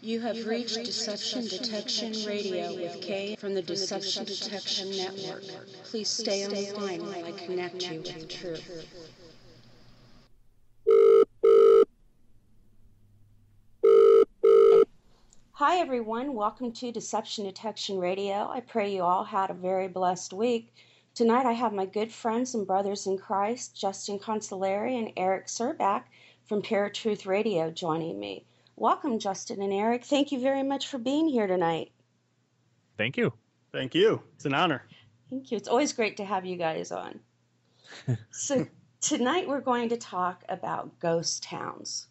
You have reached Deception Detection Radio with Kay from the Deception Detection Network. Please stay on the line while I connect you with the truth. Hi everyone, welcome to Deception Detection Radio. I pray you all had a very blessed week. Tonight I have my good friends and brothers in Christ, Justin Consolari and Eric Serback from ParaTruth Radio joining me. Welcome, Justin and Eric. Thank you very much for being here tonight. Thank you. Thank you. It's an honor. Thank you. It's always great to have you guys on. So tonight we're going to talk about ghost towns.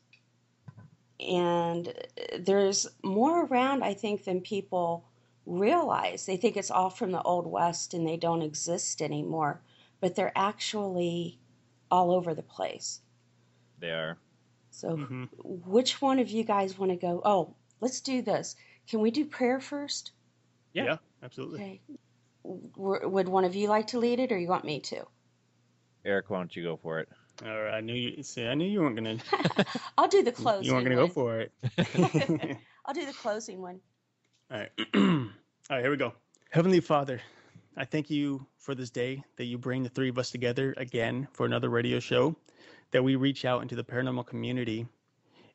And there's more around, I think, than people realize. They think it's all from the Old West and they don't exist anymore. But they're actually all over the place. They are. So which one of you guys want to go? Oh, let's do this. Can we do prayer first? Yeah, absolutely. Okay. Would one of you like to lead it, or you want me to? Eric, why don't you go for it? All right. I knew you weren't going to. I'll do the closing. You weren't going to go for it. I'll do the closing one. All right. All right, here we go. Heavenly Father, I thank you for this day that you bring the three of us together again for another radio show, that we reach out into the paranormal community.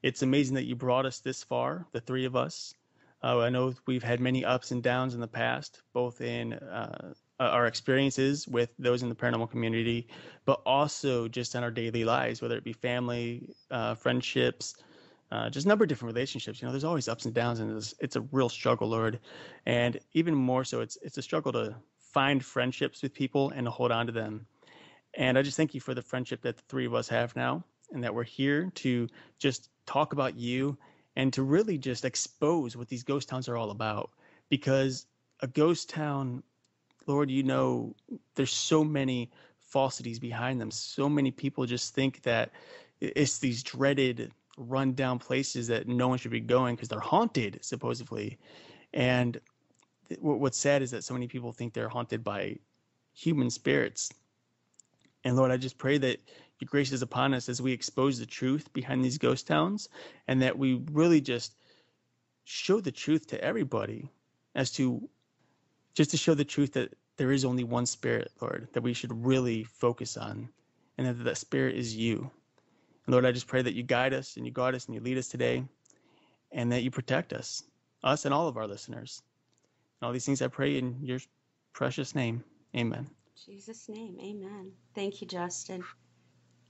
It's amazing that you brought us this far, the three of us. I know we've had many ups and downs in the past, both in our experiences with those in the paranormal community, but also just in our daily lives, whether it be family, friendships, just a number of different relationships. There's always ups and downs, and it's a real struggle, Lord. And even more so, it's a struggle to find friendships with people and to hold on to them. And I just thank you for the friendship that the three of us have now, and that we're here to just talk about you and to really just expose what these ghost towns are all about. Because a ghost town, Lord, there's so many falsities behind them. So many people just think that it's these dreaded, run-down places that no one should be going because they're haunted, supposedly. And what's sad is that so many people think they're haunted by human spirits. And Lord, I just pray that your grace is upon us as we expose the truth behind these ghost towns, and that we really just show the truth to everybody, to show the truth that there is only one spirit, Lord, that we should really focus on, and that spirit is you. And Lord, I just pray that you guide us and you guard us and you lead us today, and that you protect us and all of our listeners. And all these things I pray in your precious name. Amen. Jesus' name, amen. Thank you, Justin.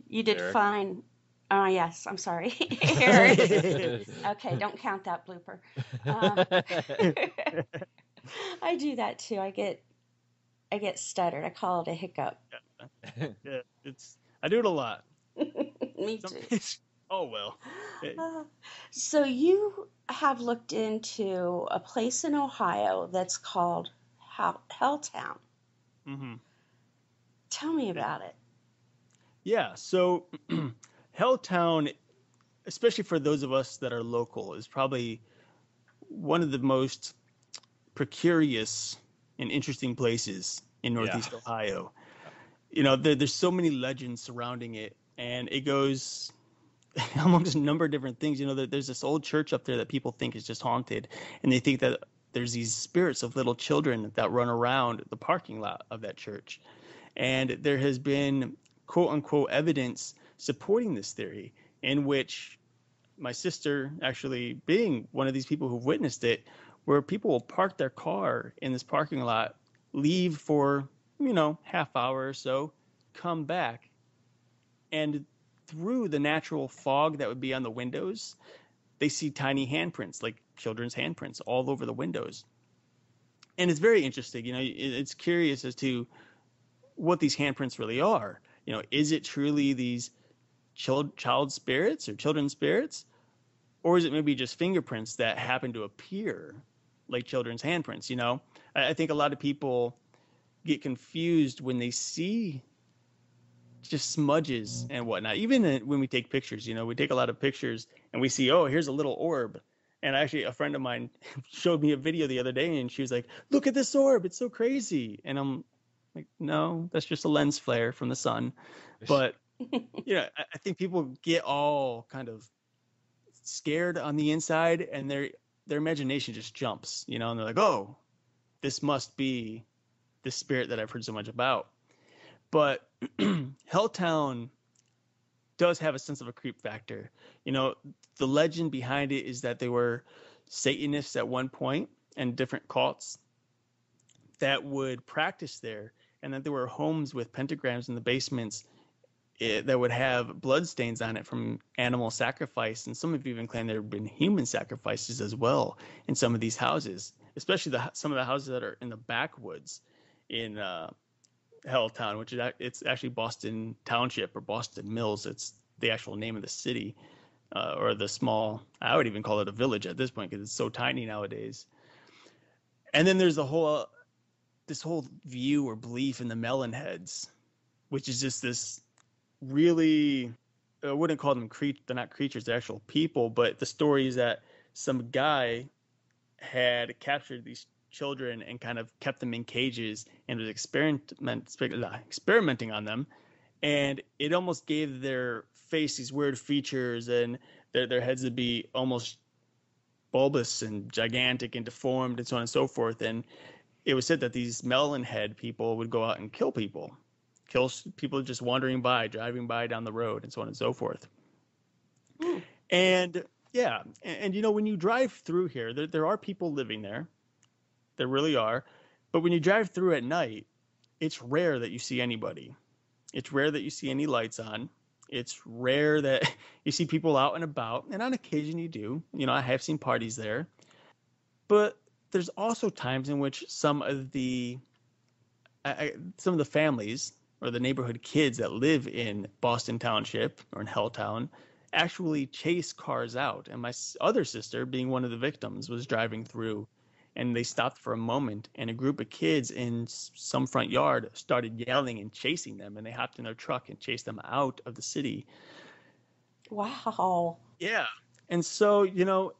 You did Eric. fine. Oh, yes, I'm sorry. Eric. Okay, don't count that blooper. I do that too. I get stuttered. I call it a hiccup. Yeah, I do it a lot. Me too. Oh, well. So you have looked into a place in Ohio that's called Helltown. Mm-hmm. Tell me about it. Yeah, so Helltown, especially for those of us that are local, is probably one of the most precarious and interesting places in Northeast Ohio. There's so many legends surrounding it, and it goes amongst a number of different things. There's this old church up there that people think is just haunted, and they think that there's these spirits of little children that run around the parking lot of that church. And there has been quote unquote evidence supporting this theory, in which my sister actually being one of these people who've witnessed it, where people will park their car in this parking lot, leave for, half hour or so, come back, and through the natural fog that would be on the windows, they see tiny handprints, like children's handprints, all over the windows. And it's very interesting. It's curious as to what these handprints really are. Is it truly these child spirits or children's spirits? Or is it maybe just fingerprints that happen to appear like children's handprints? I think a lot of people get confused when they see just smudges and whatnot. Even when we take pictures, we take a lot of pictures and we see, oh, here's a little orb. And actually, a friend of mine showed me a video the other day, and she was like, look at this orb. It's so crazy. And I'm like, no, that's just a lens flare from the sun. But, I think people get all kind of scared on the inside, and they're their imagination just jumps, and they're like, oh, this must be the spirit that I've heard so much about. But Helltown does have a sense of a creep factor. The legend behind it is that they were Satanists at one point and different cults that would practice there, and that there were homes with pentagrams in the basements that would have bloodstains on it from animal sacrifice. And some have even claimed there have been human sacrifices as well in some of these houses, especially some of the houses that are in the backwoods in Helltown, which it's actually Boston Township or Boston Mills. It's the actual name of the city, or the small, I would even call it a village at this point because it's so tiny nowadays. And then there's this whole view or belief in the melon heads, which is just this really, I wouldn't call them they're not creatures, they're actual people. But the story is that some guy had captured these children and kind of kept them in cages and was experimenting on them, and it almost gave their face these weird features, and their heads would be almost bulbous and gigantic and deformed and so on and so forth. And it was said that these melon head people would go out and kill people just wandering by, driving by down the road, and so on and so forth. And yeah, and when you drive through here, there are people living there. There really are. But when you drive through at night, it's rare that you see anybody. It's rare that you see any lights on. It's rare that you see people out and about. And on occasion you do. I have seen parties there. But there's also times in which some of the families or the neighborhood kids that live in Boston Township or in Helltown actually chase cars out. And my other sister, being one of the victims, was driving through, and they stopped for a moment, and a group of kids in some front yard started yelling and chasing them, and they hopped in their truck and chased them out of the city. Wow. Yeah. And so,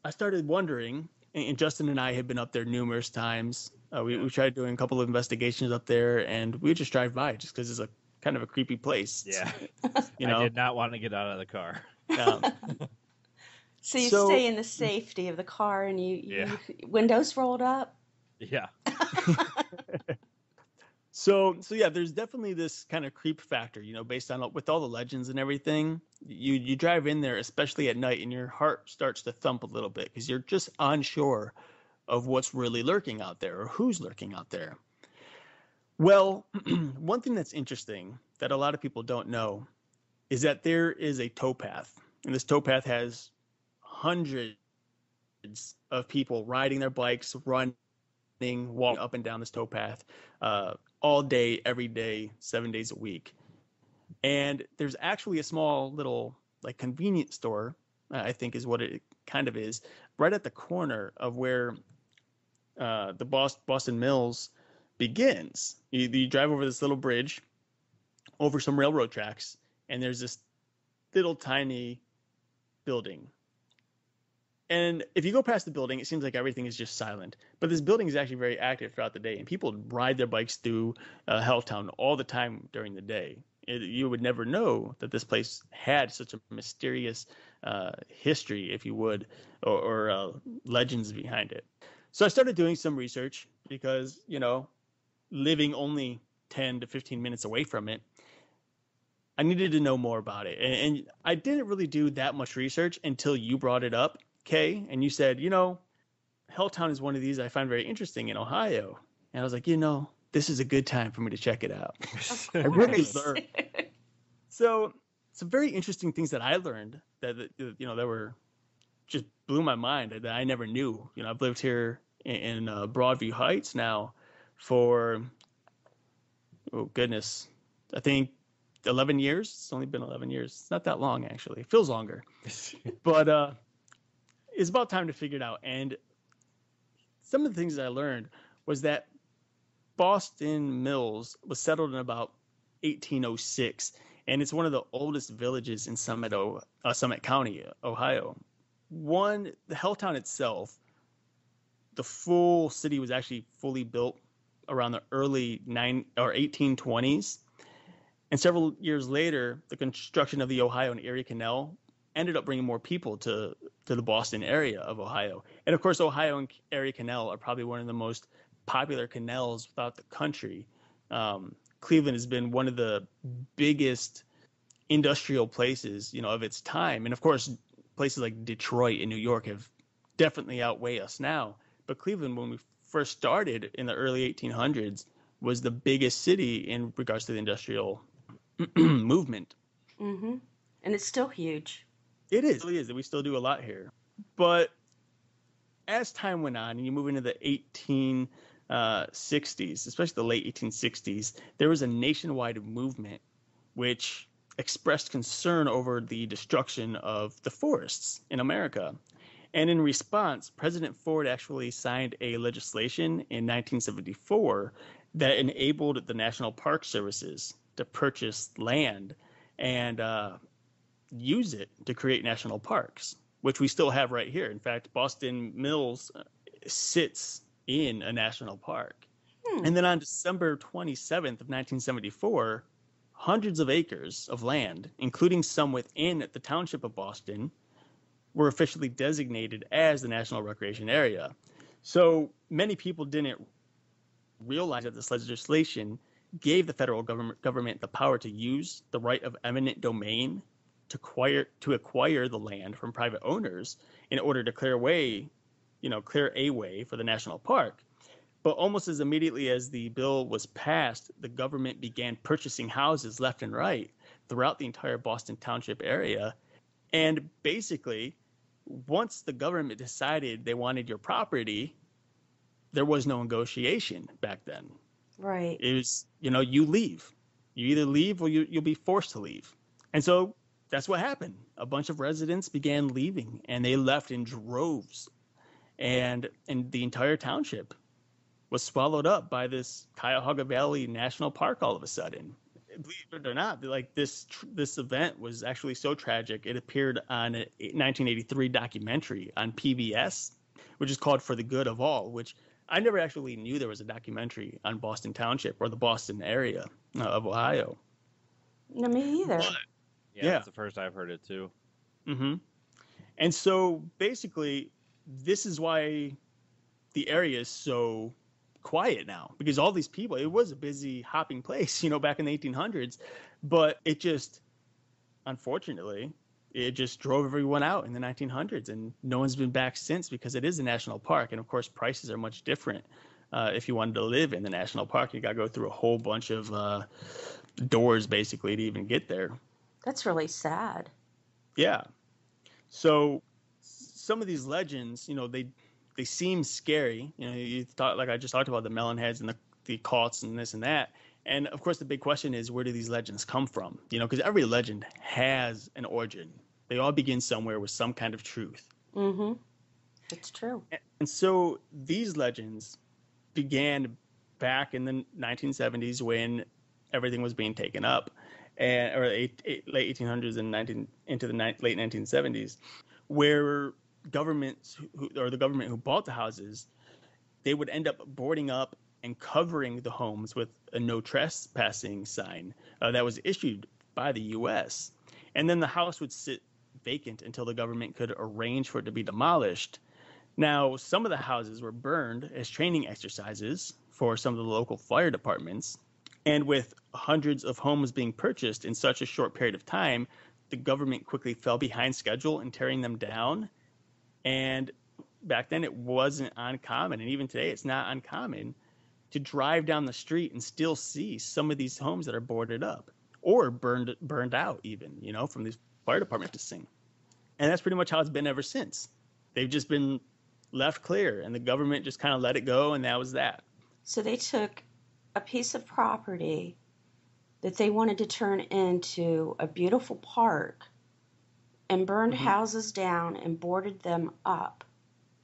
I started wondering, and Justin and I had been up there numerous times. We tried doing a couple of investigations up there, and we would just drive by just because it's a kind of a creepy place. Yeah. I did not want to get out of the car. So you stay in the safety of the car, and you windows rolled up? Yeah. So yeah, there's definitely this kind of creep factor, based on with all the legends and everything. You drive in there, especially at night, and your heart starts to thump a little bit because you're just unsure of what's really lurking out there or who's lurking out there. Well, one thing that's interesting that a lot of people don't know is that there is a towpath, and this towpath has hundreds of people riding their bikes, running, walking up and down this towpath all day, every day, 7 days a week. And there's actually a small little convenience store, I think is what it kind of is, right at the corner of where the Boston Mills begins. You drive over this little bridge, over some railroad tracks, and there's this little tiny building. And if you go past the building, it seems like everything is just silent. But this building is actually very active throughout the day, and people ride their bikes through Helltown all the time during the day. You would never know that this place had such a mysterious history, if you would, or legends behind it. So I started doing some research because, living only 10 to 15 minutes away from it, I needed to know more about it. And I didn't really do that much research until you brought it up, Kay, and you said, Helltown is one of these I find very interesting in Ohio. And I was like, this is a good time for me to check it out. I really learned. So some very interesting things that I learned that were just blew my mind that I never knew. I've lived here in Broadview Heights now for, oh goodness, I think 11 years. It's only been 11 years. It's not that long, actually. It feels longer. But it's about time to figure it out. And some of the things that I learned was that Boston Mills was settled in about 1806, and it's one of the oldest villages in Summit County, Ohio. The Helltown itself, the full city was actually fully built around the early 1820s. And several years later, the construction of the Ohio and Erie Canal ended up bringing more people to the Boston area of Ohio. And of course, Ohio and Erie Canal are probably one of the most popular canals throughout the country. Cleveland has been one of the biggest industrial places, of its time. And of course, places like Detroit and New York have definitely outweigh us now. But Cleveland, when we first started in the early 1800s, was the biggest city in regards to the industrial movement. Mm-hmm. And it's still huge. It is. It really is. We still do a lot here. But as time went on and you move into the 1860s, especially the late 1860s, there was a nationwide movement which expressed concern over the destruction of the forests in America. And in response, President Ford actually signed a legislation in 1974 that enabled the National Park Services to purchase land and use it to create national parks, which we still have right here. In fact, Boston Mills sits in a national park. And then on December 27th of 1974, hundreds of acres of land, including some within the township of Boston, were officially designated as the National Recreation Area. So many people didn't realize that this legislation gave the federal government the power to use the right of eminent domain to acquire the land from private owners in order to clear a way for the national park. But almost as immediately as the bill was passed, the government began purchasing houses left and right throughout the entire Boston Township area. And basically, once the government decided they wanted your property, there was no negotiation back then. Right. It was, you leave. You either leave or you'll be forced to leave. And so that's what happened. A bunch of residents began leaving, and they left in droves. And the entire township was swallowed up by this Cuyahoga Valley National Park all of a sudden. Believe it or not, like this event was actually so tragic, it appeared on a 1983 documentary on PBS, which is called For the Good of All, which I never actually knew there was a documentary on Boston Township or the Boston area of Ohio. No, me either. But, yeah, that's the first I've heard it too. Mm-hmm. And so basically, this is why the area is so quiet now, because all these people, it was a busy hopping place, back in the 1800s, but it just, unfortunately, it just drove everyone out in the 1900s, and no one's been back since, because it is a national park. And of course, prices are much different. If you wanted to live in the national park, you got to go through a whole bunch of doors basically to even get there. That's really sad. Yeah. So some of these legends, they seem scary. You thought, like I just talked about, the melon heads and the cults and this and that. And of course, the big question is, where do these legends come from? Because every legend has an origin. They all begin somewhere with some kind of truth. Mm-hmm. It's true. And so these legends began back in the 1970s when everything was being taken up, or late 1800s and into the late 1970s, where governments the government who bought the houses, they would end up boarding up and covering the homes with a no trespassing sign that was issued by the U.S. And then the house would sit vacant until the government could arrange for it to be demolished. Now, some of the houses were burned as training exercises for some of the local fire departments. And with hundreds of homes being purchased in such a short period of time, the government quickly fell behind schedule in tearing them down. And back then it wasn't uncommon, and even today it's not uncommon, to drive down the street and still see some of these homes that are boarded up or burned out even, from these fire department sing. And that's pretty much how it's been ever since. They've just been left clear, and the government just kind of let it go, and that was that. So they took a piece of property that they wanted to turn into a beautiful park and burned houses down and boarded them up.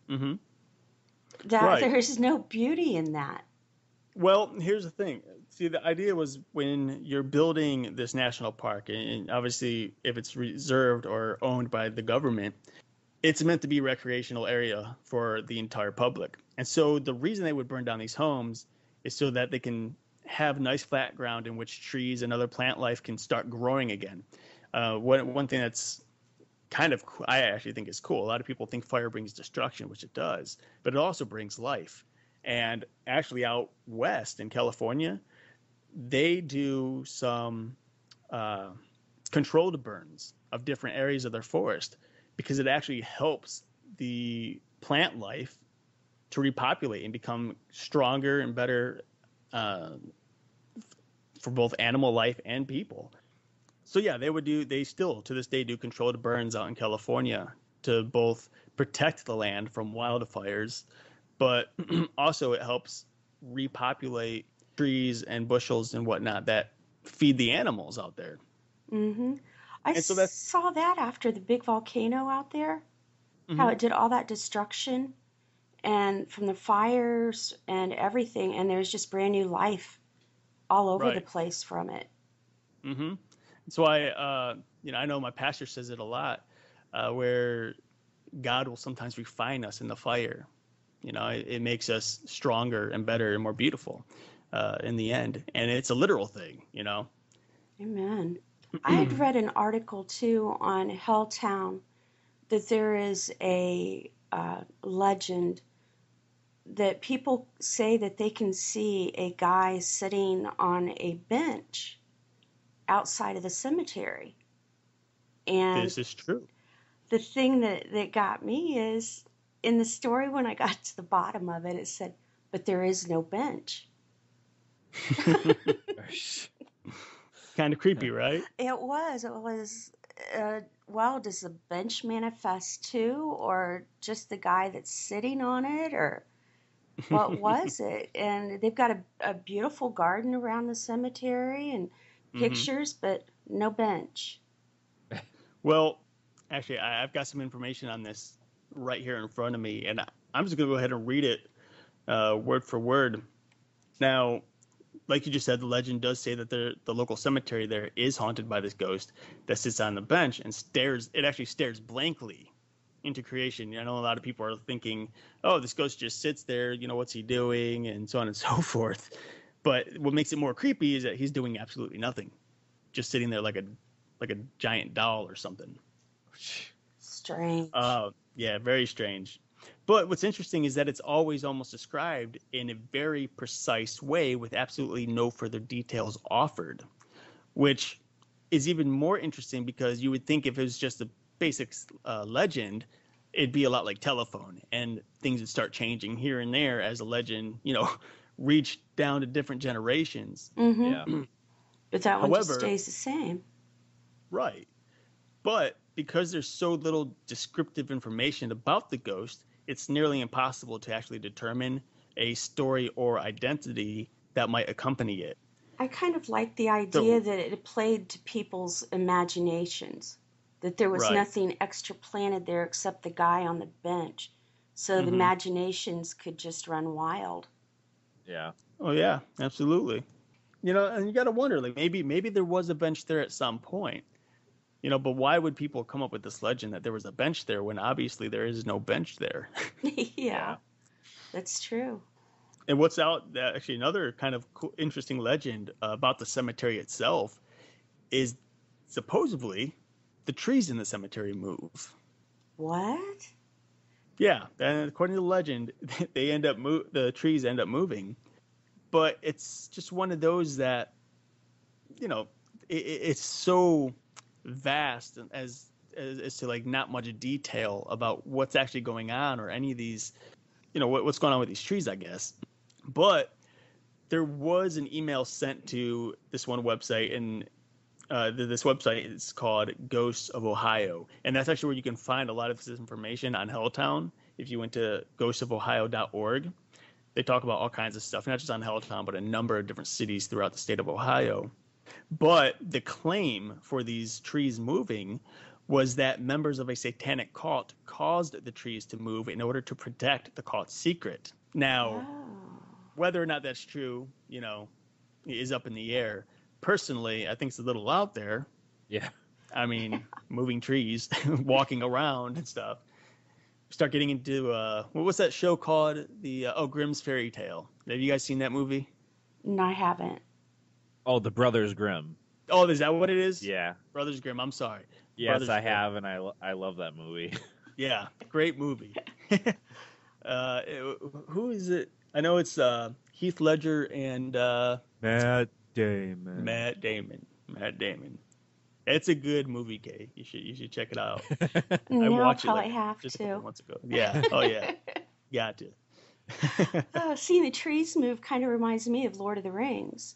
Mm-hmm. Right. There's no beauty in that. Well, here's the thing. See, the idea was, when you're building this national park, and obviously if it's reserved or owned by the government, it's meant to be a recreational area for the entire public. And so the reason they would burn down these homes is so that they can have nice flat ground in which trees and other plant life can start growing again. One thing that's I actually think it's cool. A lot of people think fire brings destruction, which it does, but it also brings life. And actually, out west in California, they do some controlled burns of different areas of their forest because it actually helps the plant life to repopulate and become stronger and better for both animal life and people. So yeah, they still to this day do controlled burns out in California to both protect the land from wildfires, but also it helps repopulate trees and bushels and whatnot that feed the animals out there. Mm-hmm. I And so saw that after the big volcano out there, how it did all that destruction and from the fires and everything, and there's just brand new life all over the place from it. Mm-hmm. So I know my pastor says it a lot, where God will sometimes refine us in the fire. It makes us stronger and better and more beautiful in the end. And it's a literal thing. Amen. I had read an article too on Helltown that there is a legend that people say that they can see a guy sitting on a bench outside of the cemetery. And this is true. The thing that got me is in the story when I got to the bottom of it, it said, but there is no bench. Kind of creepy, right? It was, well, does the bench manifest too, or just the guy that's sitting on it, or what was it? And they've got a beautiful garden around the cemetery and pictures, but no bench. Well, actually, I've got some information on this right here in front of me, and I'm just going to go ahead and read it word for word. Now, like you just said, the legend does say that the local cemetery there is haunted by this ghost that sits on the bench and actually stares blankly into creation. I know a lot of people are thinking, oh, this ghost just sits there, what's he doing, and so on and so forth. But what makes it more creepy is that he's doing absolutely nothing, just sitting there like a giant doll or something. Strange. Yeah, very strange. But what's interesting is that it's always almost described in a very precise way with absolutely no further details offered, which is even more interesting because you would think if it was just a basic legend, it'd be a lot like telephone and things would start changing here and there as a legend, reached down to different generations. Mm-hmm. Yeah. But that one just stays the same. Right. But because there's so little descriptive information about the ghost, it's nearly impossible to actually determine a story or identity that might accompany it. I kind of like the idea that it played to people's imaginations, that there was nothing extra planted there except the guy on the bench. So the imaginations could just run wild. Yeah. Oh, yeah, absolutely. And you got to wonder, like maybe there was a bench there at some point. But why would people come up with this legend that there was a bench there when obviously there is no bench there? Yeah, that's true. And what's actually another kind of cool, interesting legend about the cemetery itself is supposedly the trees in the cemetery move. What? Yeah, and according to the legend, the trees end up moving. But it's just one of those that, it's so vast as to like not much detail about what's actually going on or any of these, what's going on with these trees, I guess. But there was an email sent to this one website, and this website is called Ghosts of Ohio, and that's actually where you can find a lot of this information on Helltown. If you went to ghostofohio.org, they talk about all kinds of stuff, not just on Helltown, but a number of different cities throughout the state of Ohio. But the claim for these trees moving was that members of a satanic cult caused the trees to move in order to protect the cult's secret. Now, whether or not that's true, is up in the air. Personally, I think it's a little out there. Yeah. I mean, moving trees, walking around and stuff. Start getting into, what's that show called? Grimm's Fairy Tale. Have you guys seen that movie? No, I haven't. Oh, the Brothers Grimm. Oh, is that what it is? Yeah. Brothers Grimm. I'm sorry. Yes, Brothers I Grimm. have, and I love that movie. Yeah, great movie. Who is it? I know it's Heath Ledger and Matt Damon. Matt Damon. Matt Damon. It's a good movie, Kay. You should check it out. I Now I'll watched it probably like have just a couple to. months ago. Yeah. Oh yeah. Got to. Seeing the trees move kind of reminds me of Lord of the Rings.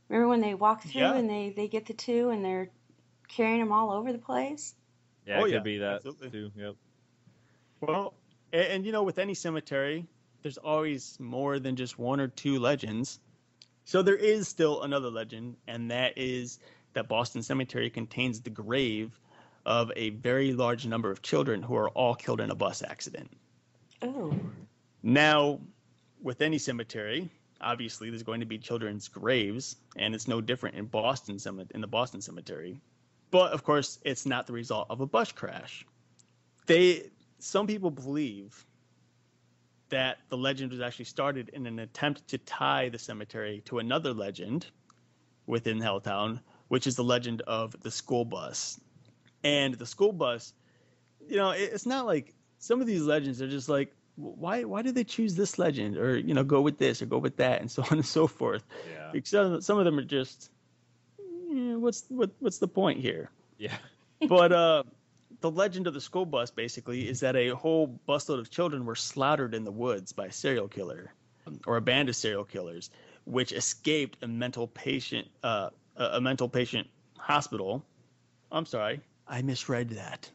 Remember when they walk through Yeah. and they get the two and they're carrying them all over the place? Yeah, Oh it yeah. could be that Absolutely. too. Yep. Well, and you know, with any cemetery, there's always more than just one or two legends. So there is still another legend, and that is that Boston Cemetery contains the grave of a very large number of children who are all killed in a bus accident. Oh. Now, with any cemetery, obviously there's going to be children's graves, and it's no different in the Boston Cemetery. But of course, it's not the result of a bus crash. Some people believe that the legend was actually started in an attempt to tie the cemetery to another legend within Helltown, which is the legend of the school bus. And the school bus, you know, it's not like some of these legends are just like, why did they choose this legend, or you know, go with this or go with that, and so on and so forth. Yeah. Because some of them are just, what's the point here? Yeah. But the legend of the school bus basically is that a whole busload of children were slaughtered in the woods by a serial killer or a band of serial killers, which escaped a mental patient hospital. I'm sorry, I misread that.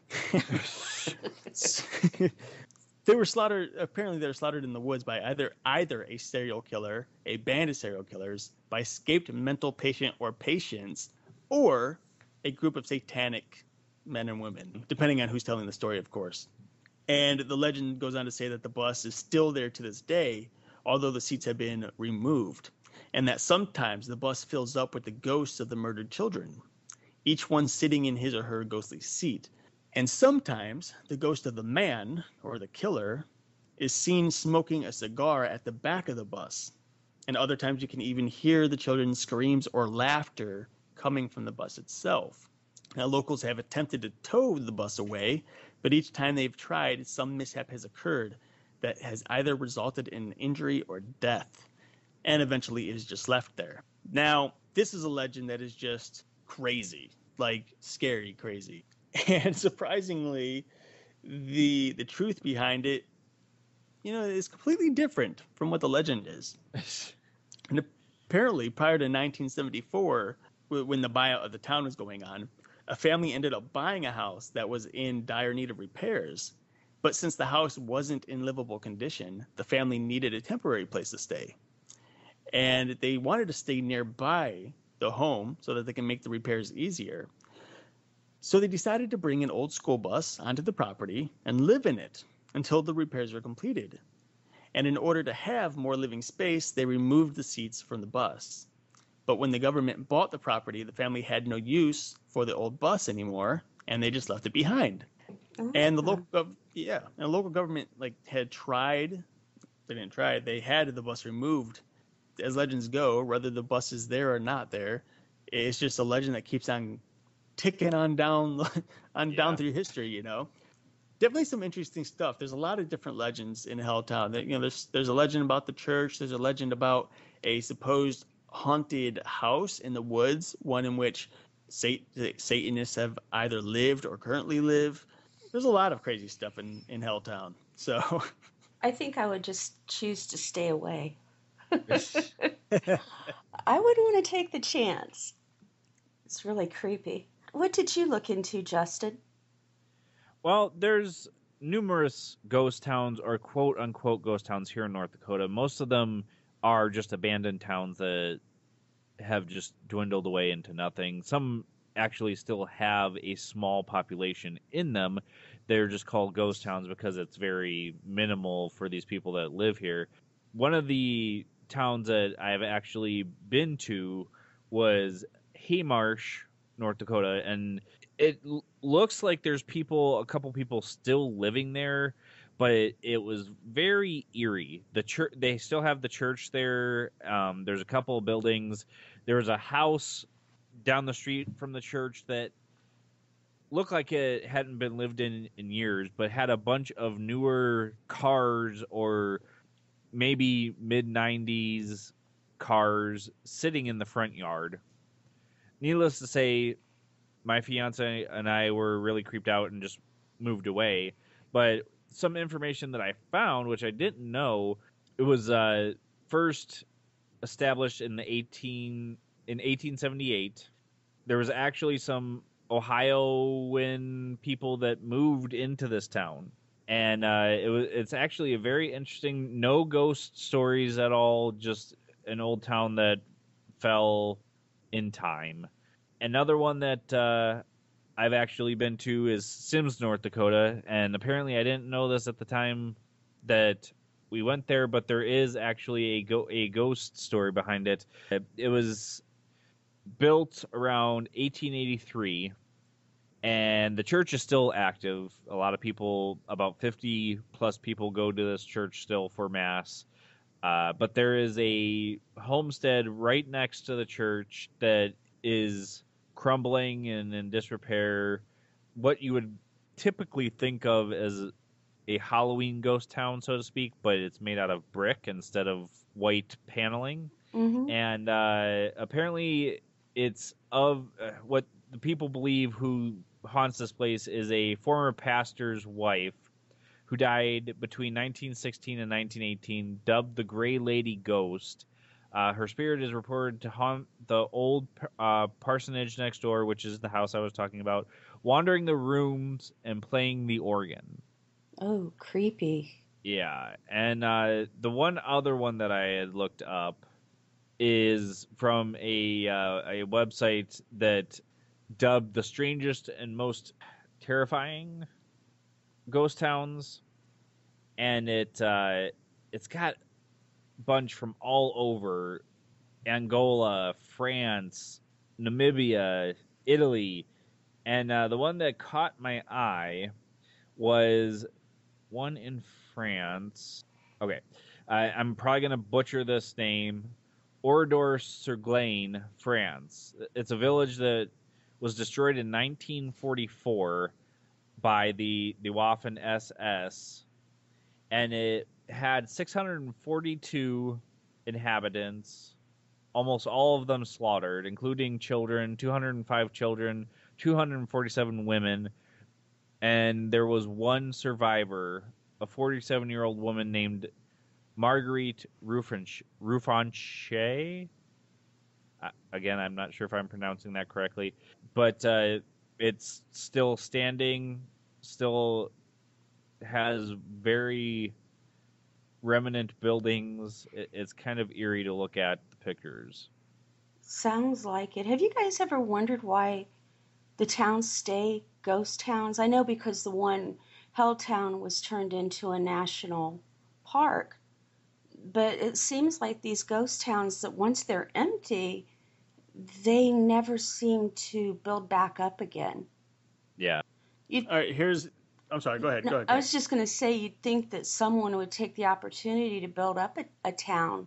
They were slaughtered. Apparently, they were slaughtered in the woods by either a serial killer, a band of serial killers, by escaped mental patient or patients, or a group of satanic men and women, depending on who's telling the story, of course. And the legend goes on to say that the bus is still there to this day, although the seats have been removed, and that sometimes the bus fills up with the ghosts of the murdered children, each one sitting in his or her ghostly seat. And sometimes the ghost of the man, or the killer, is seen smoking a cigar at the back of the bus. And other times you can even hear the children's screams or laughter coming from the bus itself. Now, locals have attempted to tow the bus away, but each time they've tried, some mishap has occurred that has either resulted in injury or death, and eventually it is just left there. Now, this is a legend that is just crazy, like scary crazy. And surprisingly, the truth behind it, you know, is completely different from what the legend is. And apparently, prior to 1974, when the buyout of the town was going on, a family ended up buying a house that was in dire need of repairs. But since the house wasn't in livable condition, the family needed a temporary place to stay. And they wanted to stay nearby the home so that they can make the repairs easier. So they decided to bring an old school bus onto the property and live in it until the repairs were completed. And in order to have more living space, they removed the seats from the bus. But when the government bought the property, the family had no use for the old bus anymore, and they just left it behind. And the local government had tried. They didn't try. They had the bus removed. As legends go, whether the bus is there or not there, it's just a legend that keeps on ticking on down down through history. You know, definitely some interesting stuff. There's a lot of different legends in Helltown. You know, there's a legend about the church. There's a legend about a supposed haunted house in the woods, one in which Satanists have either lived or currently live. There's a lot of crazy stuff in Helltown. So I think I would just choose to stay away. I wouldn't want to take the chance. It's really creepy. What did you look into, Justin? Well, there's numerous ghost towns or quote-unquote ghost towns here in North Dakota. Most of them are just abandoned towns that have just dwindled away into nothing. Some actually still have a small population in them. They're just called ghost towns because it's very minimal for these people that live here. One of the towns that I've actually been to was Haymarsh, North Dakota, and it looks like there's a couple people still living there, but it was very eerie. The church, they still have the church there. There's a couple of buildings. There was a house down the street from the church that looked like it hadn't been lived in years, but had a bunch of newer cars or maybe mid-90s cars sitting in the front yard. Needless to say, my fiance and I were really creeped out and just moved away. But some information that I found, which I didn't know, it was first established in 1878. There was actually some Ohioan people that moved into this town, and it's actually a very interesting. No ghost stories at all. Just an old town that fell in time. Another one that I've actually been to is Sims, North Dakota, and apparently I didn't know this at the time that we went there, but there is actually a ghost story behind it. It was built around 1883, and the church is still active. A lot of people, about 50 plus people, go to this church still for mass. But there is a homestead right next to the church that is crumbling and in disrepair. What you would typically think of as a Halloween ghost town, so to speak, but it's made out of brick instead of white paneling. Mm-hmm. And apparently it's of what the people believe who haunts this place is a former pastor's wife who died between 1916 and 1918, dubbed the Gray Lady Ghost. Her spirit is reported to haunt the old parsonage next door, which is the house I was talking about, wandering the rooms and playing the organ. Oh, creepy. Yeah, and the one other one that I had looked up is from a website that dubbed the strangest and most terrifying ghost towns, and it's got a bunch from all over: Angola, France, Namibia, Italy, and the one that caught my eye was one in France. Okay, I'm probably gonna butcher this name. Oradour-sur-Glane, France. It's a village that was destroyed in 1944 by the Waffen SS, and it had 642 inhabitants, almost all of them slaughtered, including children, 205 children, 247 women, and there was one survivor, a 47-year-old woman named Marguerite Ruffanche. Again, I'm not sure if I'm pronouncing that correctly, but it's still standing, still has very remnant buildings. It's kind of eerie to look at the pictures. Sounds like it. Have you guys ever wondered why the towns stay ghost towns? I know because the one Helltown was turned into a national park, but it seems like these ghost towns that once they're empty, they never seem to build back up again. Yeah. All right, I'm sorry, go ahead. No, Go ahead. I was just going to say, you'd think that someone would take the opportunity to build up a town,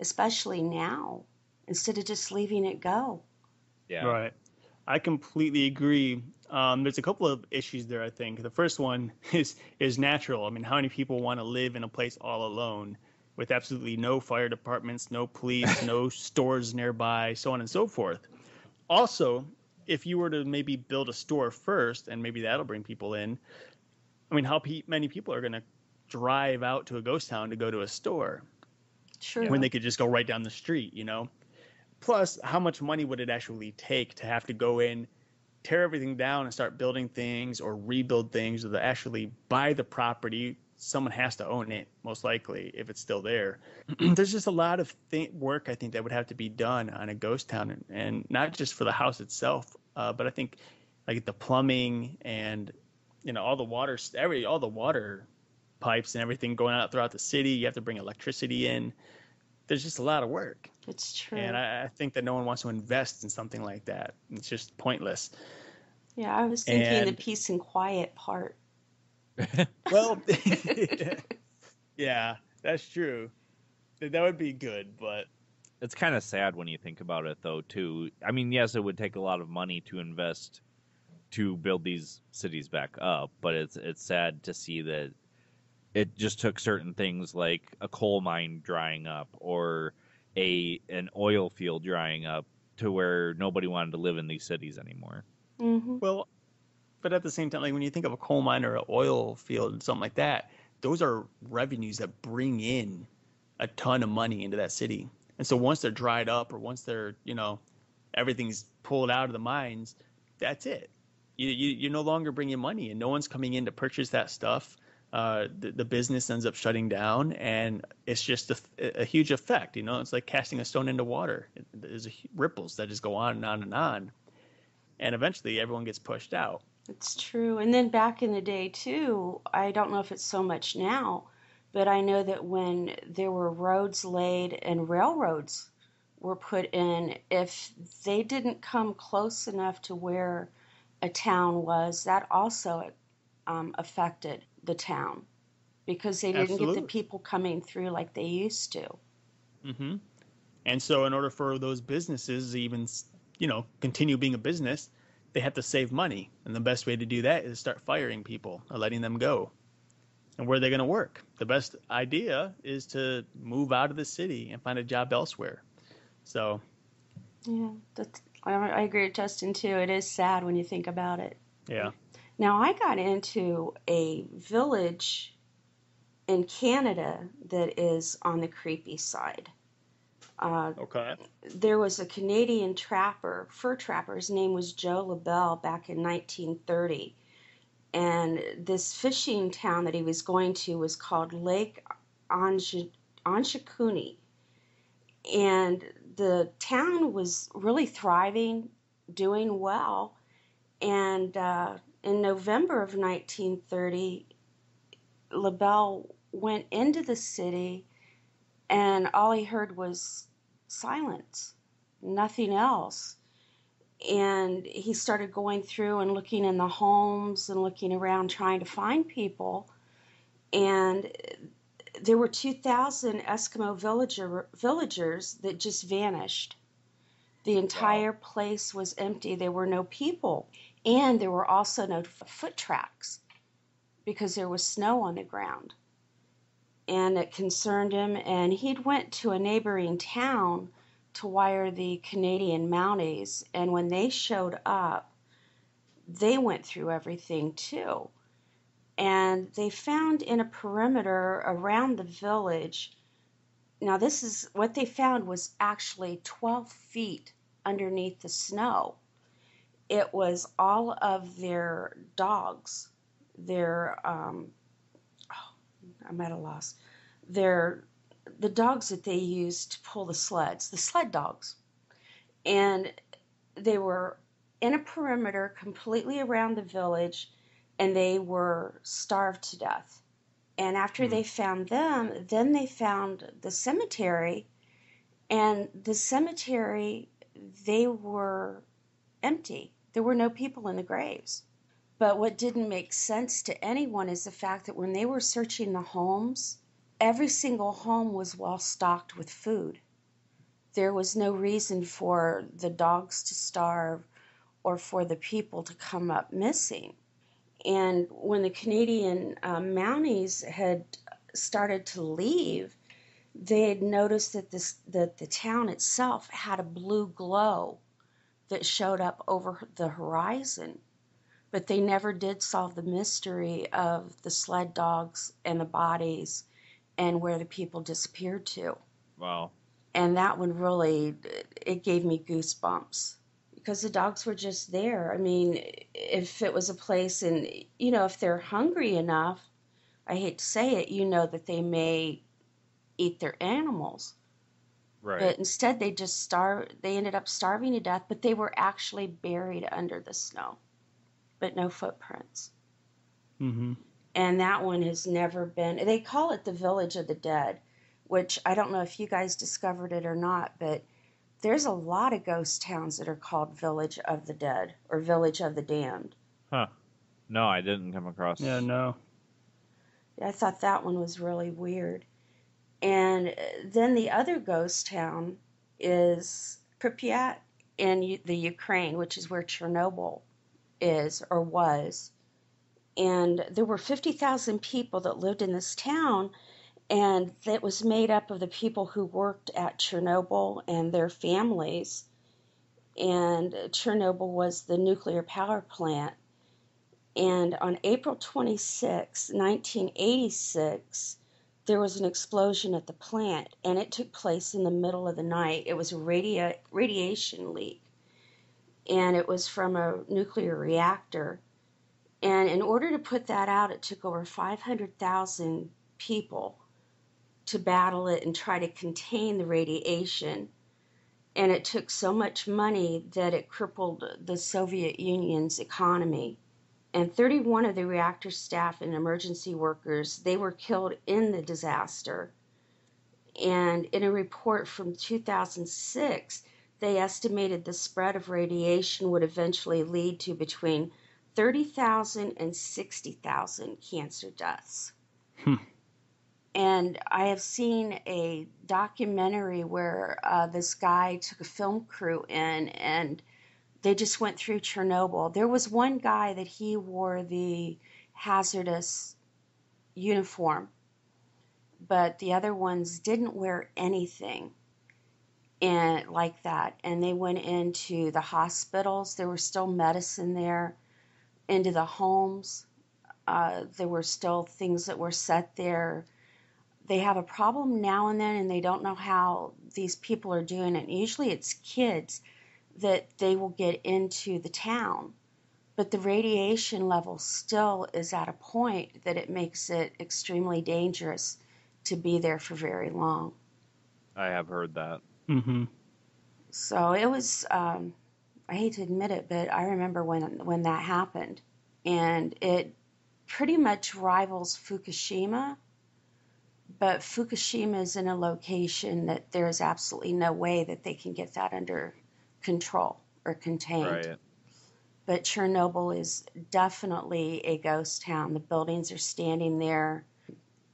especially now, instead of just leaving it go. Yeah. Right. I completely agree. There's a couple of issues there, I think. The first one is natural. I mean, how many people want to live in a place all alone with absolutely no fire departments, no police, no stores nearby, so on and so forth? Also, if you were to maybe build a store first, and maybe that'll bring people in, I mean, how many people are going to drive out to a ghost town to go to a store? True. When they could just go right down the street, you know? Plus, how much money would it actually take to have to go in, tear everything down and start building things or rebuild things, or to actually buy the property? Someone has to own it, most likely, if it's still there. There's just a lot of work, I think, that would have to be done on a ghost town, and not just for the house itself, but I think like the plumbing and, you know, all the water pipes and everything going out throughout the city. You have to bring electricity in. There's just a lot of work. It's true. And I think that no one wants to invest in something like that. It's just pointless. Yeah, I was thinking the peace and quiet part. Well, yeah, that's true. That would be good, but It's kind of sad when you think about it, though, too. I mean, yes, it would take a lot of money to invest to build these cities back up, but it's sad to see that it just took certain things like a coal mine drying up or an oil field drying up to where nobody wanted to live in these cities anymore. Mm-hmm. Well, but at the same time, like when you think of a coal mine or an oil field, something like that, those are revenues that bring in a ton of money into that city. And so once they're dried up or once they're, everything's pulled out of the mines, that's it. You're no longer bringing money and no one's coming in to purchase that stuff. The business ends up shutting down and it's just a huge effect. It's like casting a stone into water. There's ripples that just go on and on and on. And eventually everyone gets pushed out. It's true. And then back in the day, too, I don't know if it's so much now, but I know that when there were roads laid and railroads were put in, if they didn't come close enough to where a town was, that also affected the town because they didn't get the Absolutely. people coming through like they used to. Mm-hmm. And so in order for those businesses to even, continue being a business, they have to save money. And the best way to do that is start firing people or letting them go. And where are they going to work? The best idea is to move out of the city and find a job elsewhere. So, Yeah, I agree with Justin, too. It is sad when you think about it. yeah. Now, I got into a village in Canada that is on the creepy side. Okay. There was a Canadian trapper, fur trapper. His name was Joe LaBelle back in 1930. And this fishing town that he was going to was called Lake Onshakuni. And the town was really thriving, doing well. And in November of 1930, LaBelle went into the city and all he heard was silence, nothing else. And he started going through and looking in the homes and looking around trying to find people. And there were 2,000 Eskimo villagers that just vanished. The entire place was empty. There were no people. And there were also no foot tracks because there was snow on the ground. And it concerned him. And he'd went to a neighboring town to wire the Canadian Mounties. And when they showed up, they went through everything too. And they found in a perimeter around the village. Now, this is what they found was actually 12 feet underneath the snow. It was all of their dogs, their, I'm at a loss, the dogs that they used to pull the sleds, the sled dogs. And they were in a perimeter completely around the village, and they were starved to death. And after they found them, then they found the cemetery, and the cemetery, they were empty. There were no people in the graves. But what didn't make sense to anyone is the fact that when they were searching the homes, every single home was well stocked with food. There was no reason for the dogs to starve or for the people to come up missing. And when the Canadian Mounties had started to leave, they had noticed that the town itself had a blue glow that showed up over the horizon. But they never did solve the mystery of the sled dogs and the bodies and where the people disappeared to. Wow. And that one really, it gave me goosebumps because the dogs were just there. I mean, if it was a place and, if they're hungry enough, I hate to say it, that they may eat their animals. Right. But instead they ended up starving to death, but they were actually buried under the snow, but no footprints. Mm-hmm. And that one has never been, they call it the Village of the Dead, which I don't know if you guys discovered it or not, but there's a lot of ghost towns that are called Village of the Dead or Village of the Damned. Huh. No, I didn't come across. Yeah, no. I thought that one was really weird. And then the other ghost town is Pripyat in the Ukraine, which is where Chernobyl is or was. And there were 50,000 people that lived in this town, and that was made up of the people who worked at Chernobyl and their families. And Chernobyl was the nuclear power plant. And on April 26, 1986, there was an explosion at the plant, and it took place in the middle of the night. It was a radiation leak, and it was from a nuclear reactor. And in order to put that out, it took over 500,000 people to battle it and try to contain the radiation. And it took so much money that it crippled the Soviet Union's economy. And 31 of the reactor staff and emergency workers, they were killed in the disaster. And in a report from 2006, they estimated the spread of radiation would eventually lead to between 30,000 and 60,000 cancer deaths. And I have seen a documentary where this guy took a film crew in, and they just went through Chernobyl. There was one guy that he wore the hazardous uniform, but the other ones didn't wear anything like that. And they went into the hospitals. There was still medicine there. Into the homes. There were still things that were set there. They have a problem now and then, and they don't know how these people are doing it. Usually it's kids that they will get into the town, but the radiation level still is at a point that it makes it extremely dangerous to be there for very long. I have heard that. Mm-hmm. So it was, I hate to admit it, but I remember when that happened, and it pretty much rivals Fukushima, but Fukushima is in a location that there's absolutely no way that they can get that under control or contained. Right. But Chernobyl is definitely a ghost town. The buildings are standing there.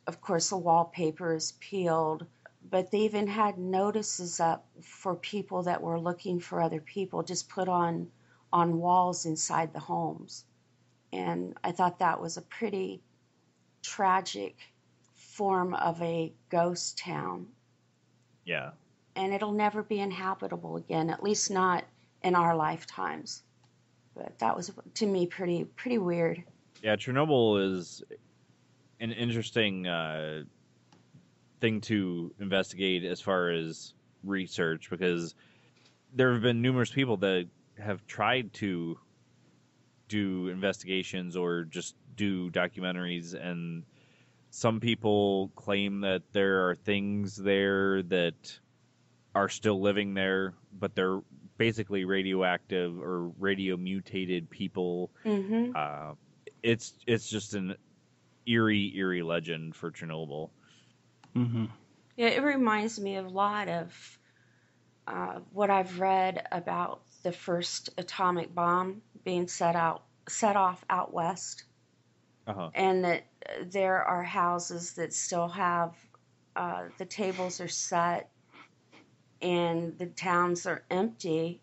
Of course, the wallpaper is peeled, but they even had notices up for people that were looking for other people, just put on walls inside the homes. And I thought that was a pretty tragic form of a ghost town. Yeah. And it'll never be inhabitable again, at least not in our lifetimes. But that was, to me, pretty weird. Yeah, Chernobyl is an interesting thing to investigate as far as research, because there have been numerous people that have tried to do investigations or just do documentaries, and some people claim that there are things there that are still living there, but they're basically radioactive or radio mutated people. Mm-hmm. It's just an eerie legend for Chernobyl. Mm-hmm. Yeah, it reminds me a lot of what I've read about the first atomic bomb being set off out west. Uh-huh. And that there are houses that still have the tables are set and the towns are empty,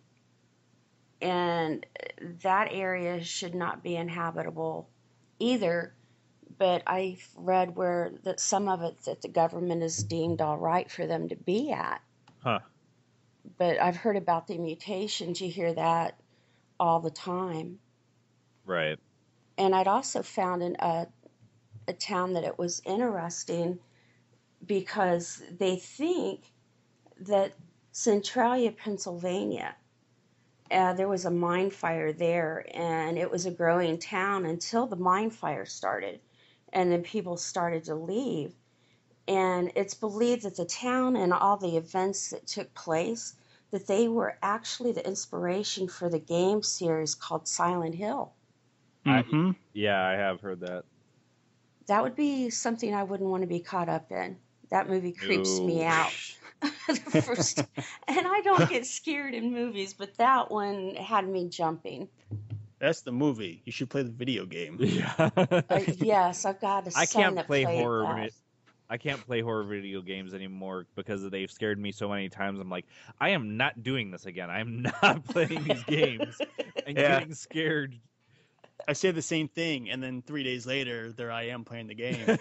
and that area should not be inhabitable either. But I've read where that some of it that the government is deemed all right for them to be at. Huh. But I've heard about the mutations. You hear that all the time. Right. And I'd also found in a town that it was interesting because they think that Centralia, Pennsylvania, there was a mine fire there, and it was a growing town until the mine fire started, and then people started to leave. And it's believed that the town and all the events that took place, that they were actually the inspiration for the game series called Silent Hill. Mm-hmm. I have heard that. That would be something I wouldn't want to be caught up in. That movie creeps me out. The first, and I don't get scared in movies, but that one had me jumping. That's the movie. You should play the video game. Yeah. Yes, I've got a son I can't that play played horror that. I can't play horror video games anymore because they've scared me so many times. I'm like, I am not doing this again. I'm not playing these games and getting scared. I say the same thing, and then 3 days later, there I am playing the game.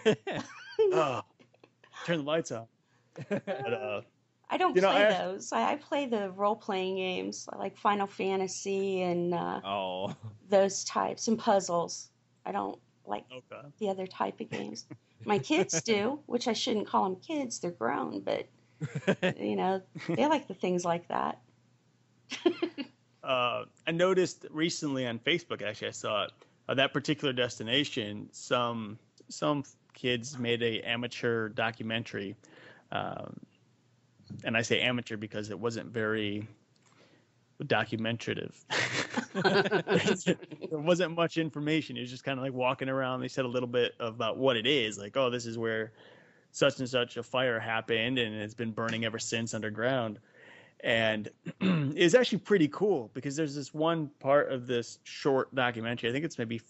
Oh, turn the lights off. But, I don't play those. I play the role-playing games. I like Final Fantasy and those types, and puzzles. I don't like the other type of games. My kids do, which I shouldn't call them kids. They're grown, but, they like the things like that. I noticed recently on Facebook, actually, I saw it, that particular destination, some kids made a amateur documentary. And I say amateur because it wasn't very documentative. There wasn't much information. It was just kind of like walking around. They said a little bit about what it is. Like, oh, this is where such and such a fire happened, and it's been burning ever since underground. And it's actually pretty cool because there's this one part of this short documentary. I think it's maybe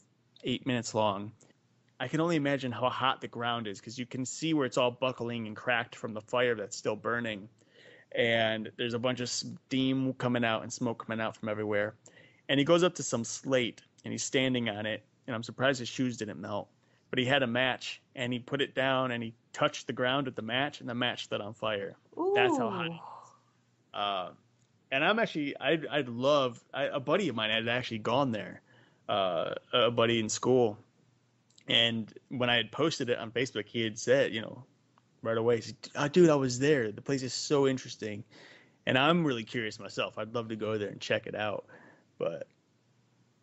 8 minutes long. I can only imagine how hot the ground is because you can see where it's all buckling and cracked from the fire that's still burning. And there's a bunch of steam coming out and smoke coming out from everywhere. And he goes up to some slate and he's standing on it. And I'm surprised his shoes didn't melt. But he had a match and he put it down and he touched the ground with the match and the match lit on fire. Ooh. That's how hot it is. And I'm actually, a buddy of mine had actually gone there, a buddy in school. And when I had posted it on Facebook, he had said, right away, he said, oh, dude, I was there. The place is so interesting. And I'm really curious myself. I'd love to go there and check it out. But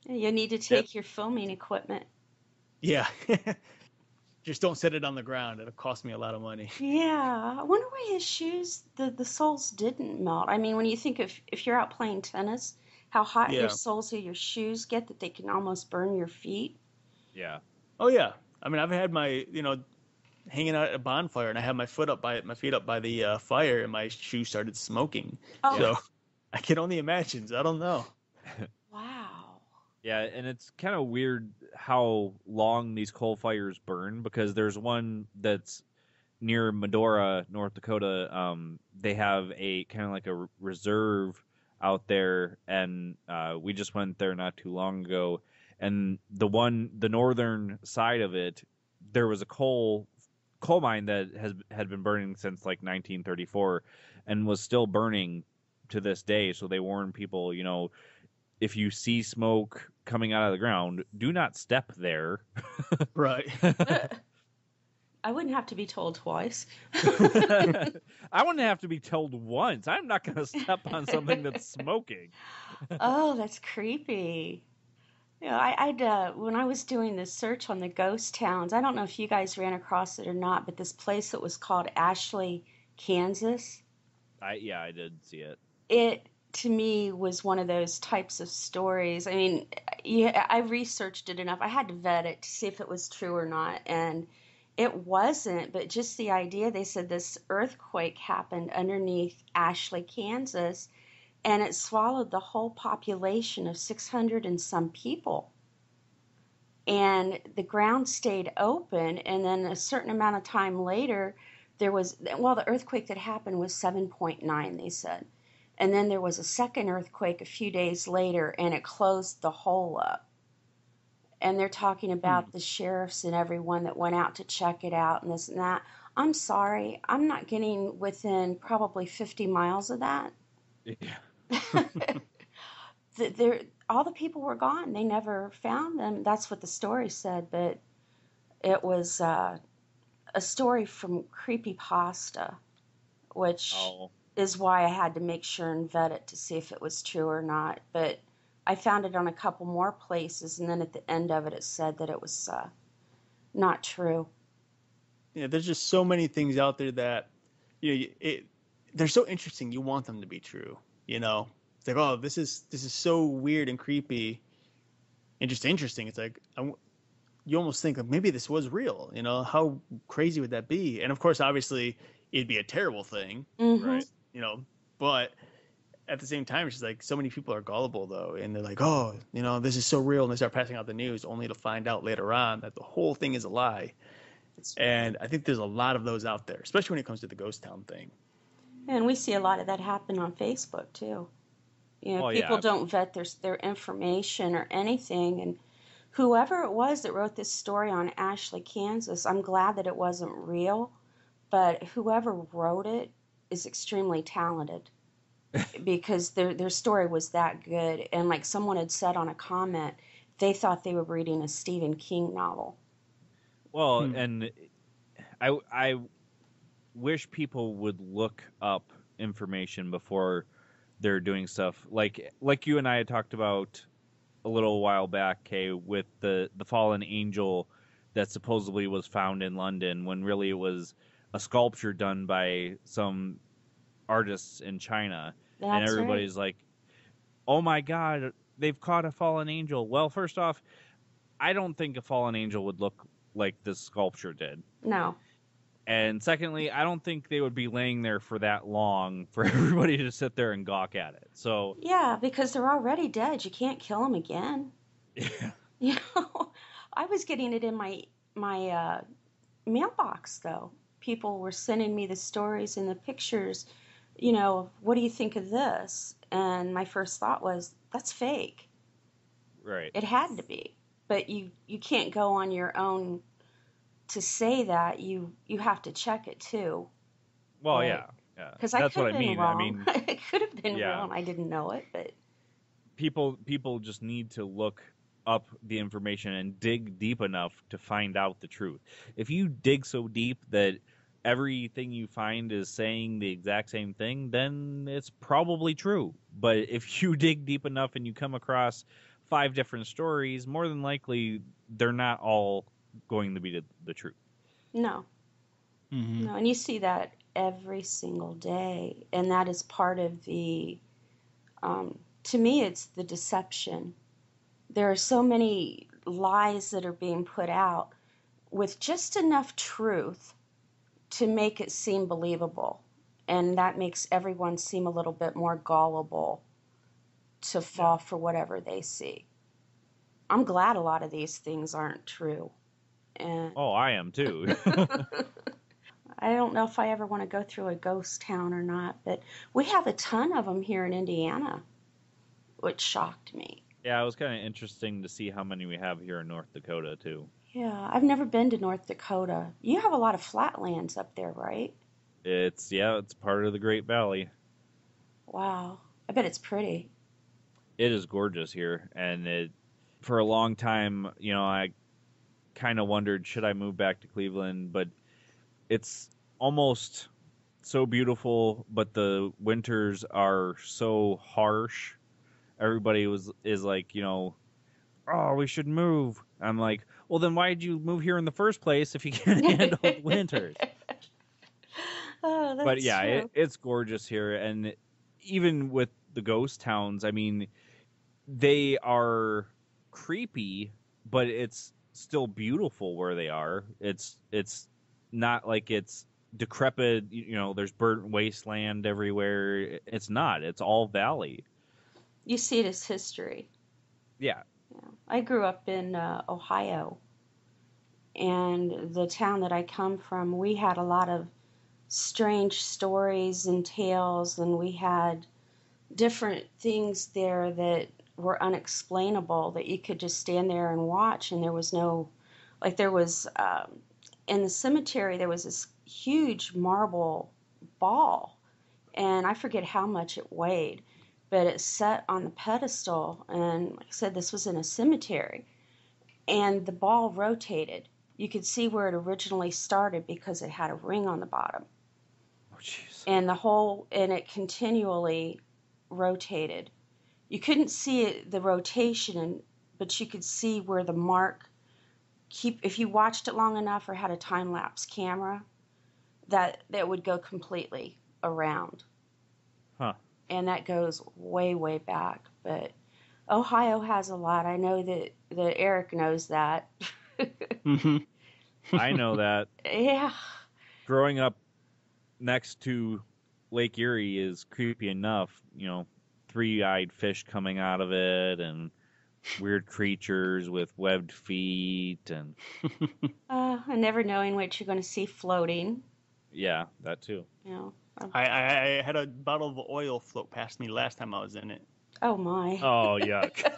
you need to take your filming equipment. Yeah. Just don't set it on the ground. It'll cost me a lot of money. Yeah. I wonder why his shoes, the soles didn't melt. I mean, when you think if you're out playing tennis, how hot your soles of your shoes get that they can almost burn your feet. Yeah. Oh yeah, I mean I've had my hanging out at a bonfire and I had my feet up by the fire and my shoes started smoking. Oh. So I can only imagine. So I don't know. Wow. Yeah, and it's kind of weird how long these coal fires burn because there's one that's near Medora, North Dakota. They have a kind of like a reserve out there, and we just went there not too long ago. And the northern side of it, there was a coal mine that had been burning since like 1934 and was still burning to this day. So they warn people, if you see smoke coming out of the ground, do not step there. Right. I wouldn't have to be told twice. I wouldn't have to be told once. I'm not going to step on something that's smoking. Oh, that's creepy. I'd when I was doing this search on the ghost towns, I don't know if you guys ran across it or not, but this place that was called Ashley, Kansas. I did see it. It, to me, was one of those types of stories. I mean, I researched it enough. I had to vet it to see if it was true or not, and it wasn't, but just the idea, they said this earthquake happened underneath Ashley, Kansas, and it swallowed the whole population of 600 and some people. And the ground stayed open, and then a certain amount of time later, the earthquake that happened was 7.9, they said. And then there was a second earthquake a few days later, and it closed the hole up. And they're talking about the sheriffs and everyone that went out to check it out and this and that. I'm sorry, I'm not getting within probably 50 miles of that. Yeah. All the people were gone. They never found them. That's what the story said, but it was a story from Creepypasta, which is why I had to make sure and vet it to see if it was true or not. But I found it on a couple more places, and then at the end of it, it said that it was not true. Yeah, there's just so many things out there that they're so interesting. You want them to be true. It's like, oh, this is so weird and creepy, and just interesting. It's like you almost think like maybe this was real. How crazy would that be? And of course, obviously, it'd be a terrible thing, right? But at the same time, it's just like so many people are gullible though, and they're like, oh, this is so real, and they start passing out the news, only to find out later on that the whole thing is a lie. And I think there's a lot of those out there, especially when it comes to the ghost town thing. And we see a lot of that happen on Facebook too. Oh People yeah. don't vet their information or anything. And whoever it was that wrote this story on Ashley, Kansas, I'm glad that it wasn't real, but whoever wrote it is extremely talented because their story was that good. And like someone had said on a comment, they thought they were reading a Stephen King novel. Well, and I wish people would look up information before they're doing stuff like you and I had talked about a little while back, Kay, with the fallen angel that supposedly was found in London when really it was a sculpture done by some artists in China. And That's right. everybody's like, "Oh my god, they've caught a fallen angel." Well, first off, I don't think a fallen angel would look like this sculpture did. No. And secondly, I don't think they would be laying there for that long for everybody to sit there and gawk at it. So Yeah, because they're already dead. You can't kill them again. yeah. You know, I was getting it in my mailbox though. People were sending me the stories and the pictures. What do you think of this? And my first thought was, that's fake. Right. It had to be. But you can't go on your own to say that. You have to check it too. Well, yeah. Because I That's could what have I been mean. wrong. I mean, It could have been yeah. real and I didn't know it, but People just need to look up the information and dig deep enough to find out the truth. If you dig so deep that everything you find is saying the exact same thing, then it's probably true. But if you dig deep enough and you come across 5 different stories, more than likely they're not all going to be the truth. no. Mm-hmm. No, and you see that every single day, and that is part of to me, it's the deception. There are so many lies that are being put out with just enough truth to make it seem believable. And that makes everyone seem a little bit more gullible to fall for whatever they see. I'm glad a lot of these things aren't true. And Oh, I am too. I don't know if I ever want to go through a ghost town or not, but we have a ton of them here in Indiana, which shocked me. Yeah, it was kind of interesting to see how many we have here in North Dakota too. Yeah, I've never been to North Dakota. You have a lot of flatlands up there, right? It's part of the Great Valley. Wow. I bet it's pretty. It is gorgeous here, and for a long time, I kind of wondered, should I move back to Cleveland, but it's almost so beautiful, but the winters are so harsh. Everybody is like, oh, we should move. I'm like, well, then why did you move here in the first place if you can't handle the winters? Oh, But that's yeah, true. it's gorgeous here, and even with the ghost towns, I mean, they are creepy, but it's still beautiful where they are. It's not like it's decrepit. There's burnt wasteland everywhere. It's not. It's all valley. You see it as history. Yeah. Yeah. I grew up in Ohio, and the town that I come from, we had a lot of strange stories and tales, and we had different things there that were unexplainable that you could just stand there and watch, and there was no, like there was in the cemetery there was this huge marble ball, and I forget how much it weighed, but it sat on the pedestal, and like I said, this was in a cemetery, and the ball rotated. You could see where it originally started because it had a ring on the bottom, Oh, jeez. and it continually rotated. You couldn't see the rotation, but you could see where the mark if you watched it long enough or had a time lapse camera, that would go completely around. Huh. And that goes way back. But Ohio has a lot. I know that Eric knows that. Mm-hmm. I know that. Yeah. Growing up next to Lake Erie is creepy enough. Three-eyed fish coming out of it and weird creatures with webbed feet and And never knowing what you're going to see floating. yeah, that too. You know. I had a bottle of oil float past me last time I was in it. Oh my. Oh, yuck.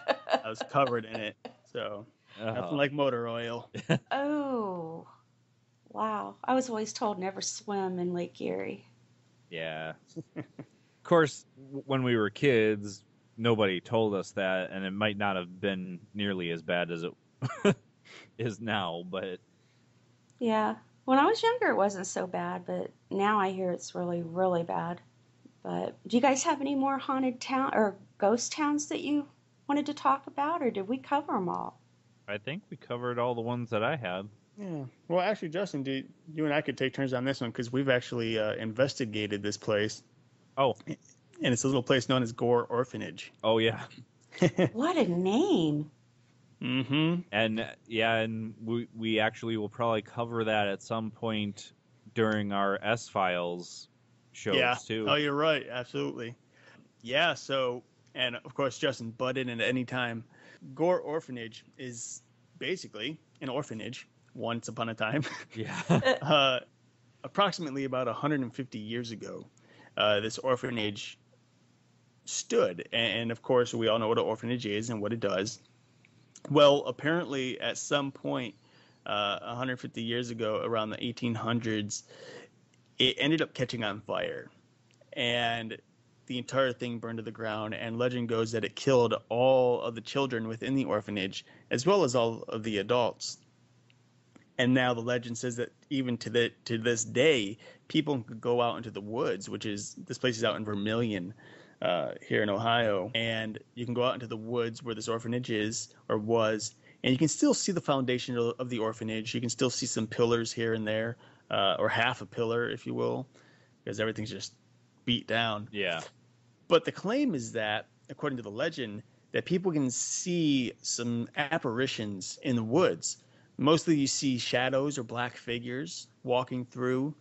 I was covered in it, so nothing Oh. like motor oil. Oh. Wow. I was always told never swim in Lake Erie. Yeah. Of course, when we were kids, nobody told us that, and it might not have been nearly as bad as it is now, but Yeah. When I was younger, it wasn't so bad, but now I hear it's really, really bad. But do you guys have any more haunted town or ghost towns that you wanted to talk about, or did we cover them all? I think we covered all the ones that I had. Yeah. Well, actually, Justin, you and I could take turns on this one because we've actually investigated this place, Oh, and it's a little place known as Gore Orphanage. oh yeah. What a name. Mm-hmm. And yeah, and we actually will probably cover that at some point during our S-Files shows Yeah. too. Oh, you're right. Absolutely. Yeah. So, and of course, Justin, butt in at any time. Gore Orphanage is basically an orphanage once upon a time. Yeah. Approximately about 150 years ago, this orphanage stood. And of course, we all know what an orphanage is and what it does. Well, apparently, at some point, 150 years ago, around the 1800s, it ended up catching on fire. And the entire thing burned to the ground. And legend goes that it killed all of the children within the orphanage, as well as all of the adults. And now the legend says that even to this day, people can go out into the woods, which is this place is out in Vermilion, here in Ohio, and you can go out into the woods where this orphanage is or was, and you can still see the foundation of the orphanage. You can still see some pillars here and there, or half a pillar, if you will, because everything's just beat down. Yeah. But the claim is that, according to the legend, that people can see some apparitions in the woods. Mostly you see shadows or black figures walking through.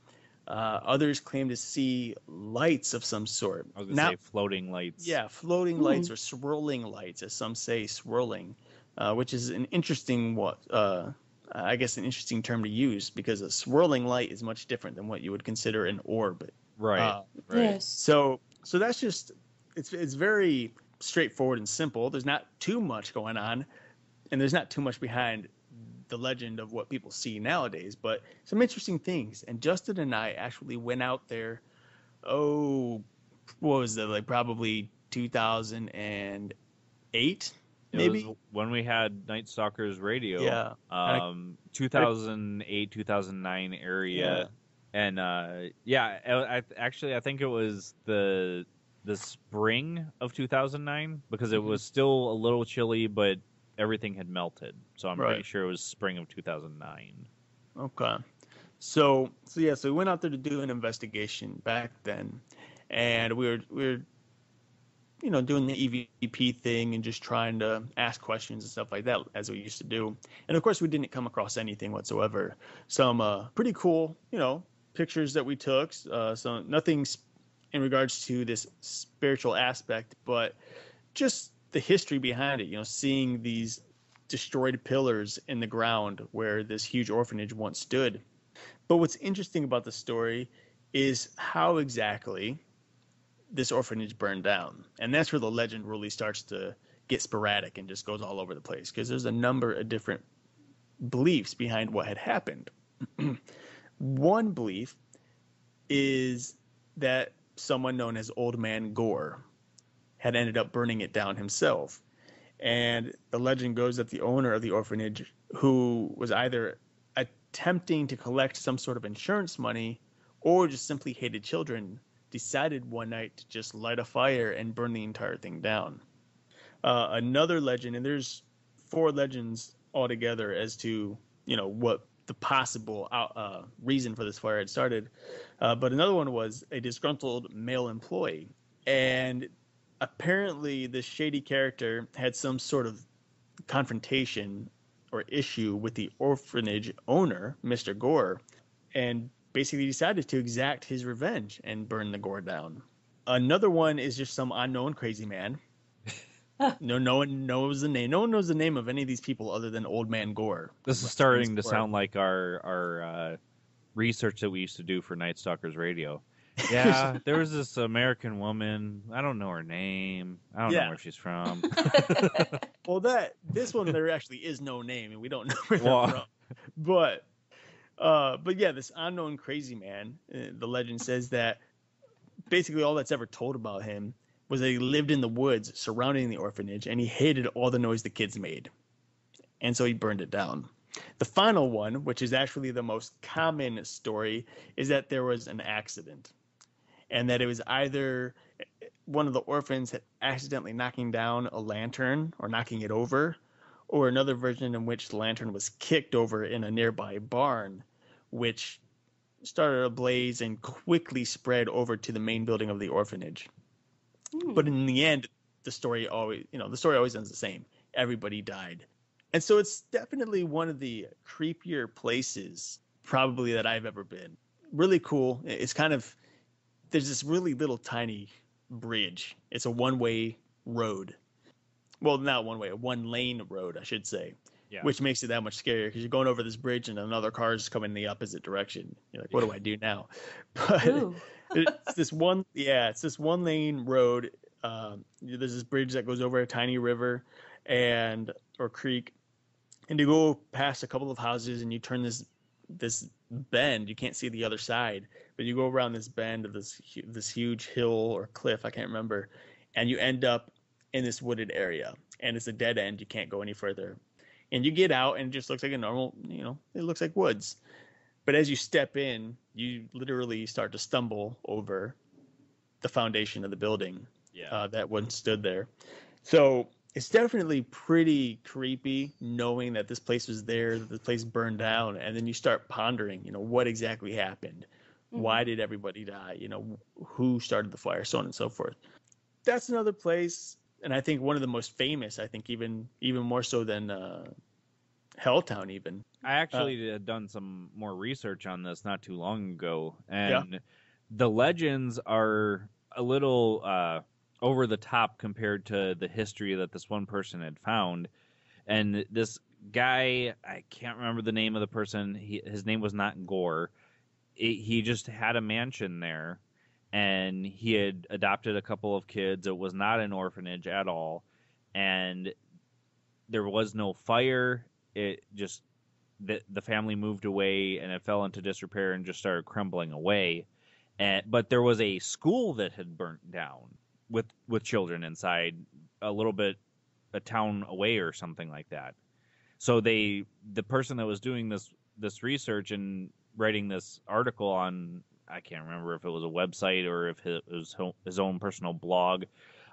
Others claim to see lights of some sort. I was going to say floating lights. Yeah, floating lights or swirling lights, as some say, swirling, which is an interesting I guess an interesting term to use, because a swirling light is much different than what you would consider an orb. Right. Right. Yes. So that's just it's very straightforward and simple. There's not too much going on, and there's not too much behind the legend of what people see nowadays, but some interesting things. And Justin and I actually went out there, what was it, like probably 2008, maybe? It was when we had Night Stalkers Radio. Yeah. 2008, 2009 area. Yeah. And I think it was the spring of 2009, because it was still a little chilly, but everything had melted. So I'm pretty sure it was spring of 2009. Okay. So we went out there to do an investigation back then, and we were doing the EVP thing and just trying to ask questions and stuff like that, as we used to do. And of course, we didn't come across anything whatsoever. Some pretty cool, pictures that we took. So nothing in regards to this spiritual aspect, but just the history behind it, seeing these destroyed pillars in the ground where this huge orphanage once stood. But what's interesting about the story is how exactly this orphanage burned down. And that's where the legend really starts to get sporadic and just goes all over the place, because there's a number of different beliefs behind what had happened. One belief is that someone known as Old Man Gore had ended up burning it down himself. And the legend goes that the owner of the orphanage, who was either attempting to collect some sort of insurance money or just simply hated children, decided one night to just light a fire and burn the entire thing down. Another legend, and there's 4 legends altogether as to, what the possible reason for this fire had started. But another one was a disgruntled male employee. And apparently this shady character had some sort of confrontation or issue with the orphanage owner, Mr. Gore, and basically decided to exact his revenge and burn the Gore down. Another one is just some unknown crazy man No one knows the name. No one knows the name of any of these people other than Old Man Gore. This is starting to sound like our research that we used to do for Night Stalkers Radio. Yeah, there was this American woman. I don't know her name. I don't know where she's from. Well, this one there actually is no name, and we don't know where they're from. But yeah, this unknown crazy man. The legend says that basically all that's ever told about him was that he lived in the woods surrounding the orphanage, and he hated all the noise the kids made, and so he burned it down. The final one, which is actually the most common story, is that there was an accident, and that it was either one of the orphans had accidentally knocking down a lantern or knocking it over, or another version in which the lantern was kicked over in a nearby barn, which started a blaze and quickly spread over to the main building of the orphanage. But in the end, the story always ends the same. Everybody died. And so it's definitely one of the creepier places probably that I've ever been. Really cool. It's kind of, there's this really little tiny bridge. It's a one-way road. Well, not one way, a one-lane road, I should say. Yeah. Which makes it that much scarier because you're going over this bridge and another car is coming in the opposite direction. You're like, what do I do now? But it's this one-lane road. There's this bridge that goes over a tiny river or creek, and you go past a couple of houses and you turn this bend. You can't see the other side, but you go around this bend of this huge hill or cliff, I can't remember, and you end up in this wooded area, and it's a dead end. You can't go any further. And you get out, and it just looks like a normal, it looks like woods. But as you step in, you literally start to stumble over the foundation of the building that once stood there. So it's definitely pretty creepy knowing that this place was there, that this place burned down, and then you start pondering, what exactly happened? Mm-hmm. Why did everybody die? Who started the fire, so on and so forth. That's another place. And I think one of the most famous, I think even more so than Helltown even. I actually had done some more research on this not too long ago. And the legends are a little over the top compared to the history that this one person had found. And this guy, I can't remember the name of the person. His name was not Gore. He just had a mansion there. And he had adopted a couple of kids. It was not an orphanage at all. And there was no fire. It just, the family moved away and it fell into disrepair and just started crumbling away. But there was a school that had burnt down with children inside, a town away or something like that. So the person that was doing this research and writing this article on, I can't remember if it was a website or if it was his own personal blog,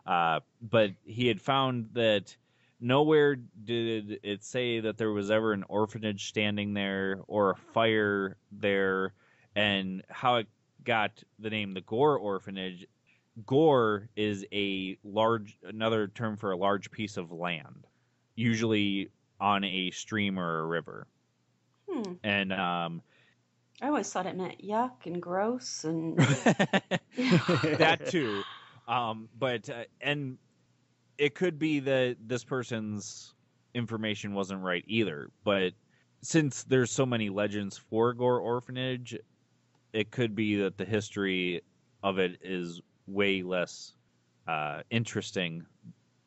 but he had found that nowhere did it say that there was ever an orphanage standing there or a fire there. And how it got the name the Gore Orphanage. Gore is another term for a large piece of land, usually on a stream or a river. And I always thought it meant yuck and gross and that too. But and it could be that this person's information wasn't right either. But since there's so many legends for Gore Orphanage, it could be that the history of it is way less interesting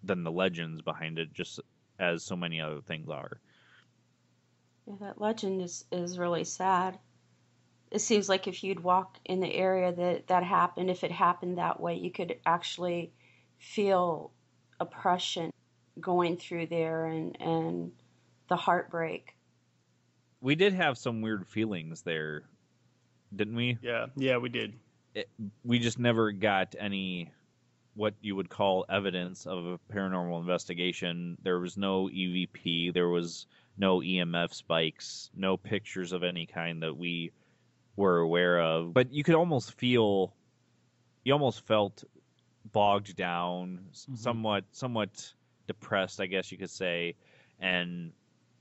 than the legends behind it, just as so many other things are. Yeah, that legend is really sad. It seems like if you'd walk in the area that happened, if it happened that way, you could actually feel oppression going through there and the heartbreak. We did have some weird feelings there, didn't we? Yeah, we did. We just never got any what you would call evidence of a paranormal investigation. There was no EVP, there was no EMF spikes, no pictures of any kind that we were aware of. But you almost felt bogged down, somewhat depressed, I guess you could say, and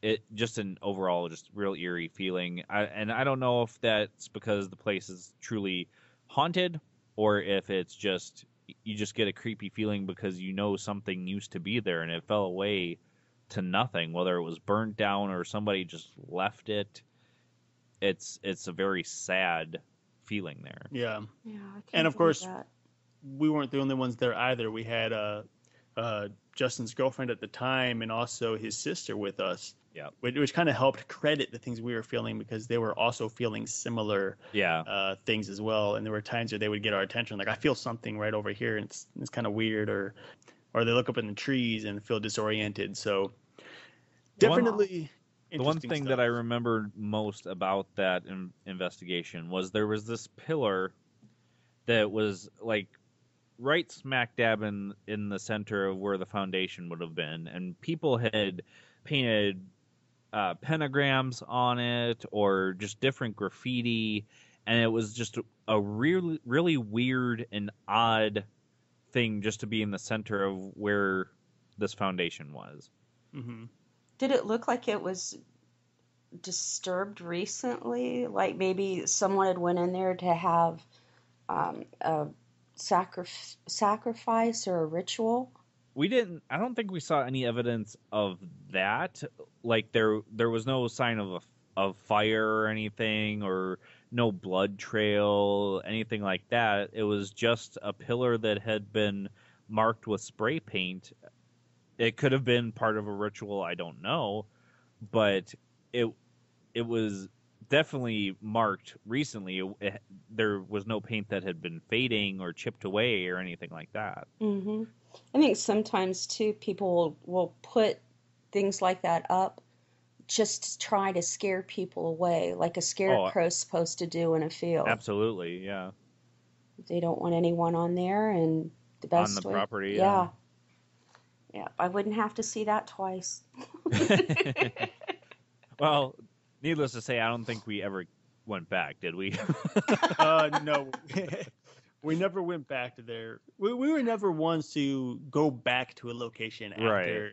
it just an overall just real eerie feeling. I don't know if that's because the place is truly haunted or if it's just you just get a creepy feeling because you know something used to be there and it fell away to nothing, whether it was burnt down or somebody just left it. It's a very sad feeling there. Yeah. Yeah, I And can of believe course, that. we weren't the only ones there either. We had Justin's girlfriend at the time and also his sister with us. Yeah. Which kind of helped credit the things we were feeling because they were also feeling similar things as well. And there were times where they would get our attention, like I feel something right over here, and it's kind of weird, or they look up in the trees and feel disoriented. So definitely the one interesting thing stuff. that I remember most about that investigation was there was this pillar that was like right smack dab in the center of where the foundation would have been, and people had painted pentagrams on it or just different graffiti, and it was just a really, really weird and odd thing just to be in the center of where this foundation was. Mm-hmm. Did it look like it was disturbed recently? Like maybe someone had went in there to have a sacrifice or a ritual? I don't think we saw any evidence of that. Like there was no sign of fire or anything, or no blood trail, anything like that. It was just a pillar that had been marked with spray paint. It could have been part of a ritual, I don't know, but it was definitely marked recently. There was no paint that had been fading or chipped away or anything like that. Mm-hmm. I think sometimes too people will put things like that up just to try to scare people away, like a scarecrow's supposed to do in a field. Absolutely, yeah. They don't want anyone on there, and the best on the way, property. yeah. I wouldn't have to see that twice. Well, needless to say, I don't think we ever went back, did we? No. We never went back to there. We were never ones to go back to a location after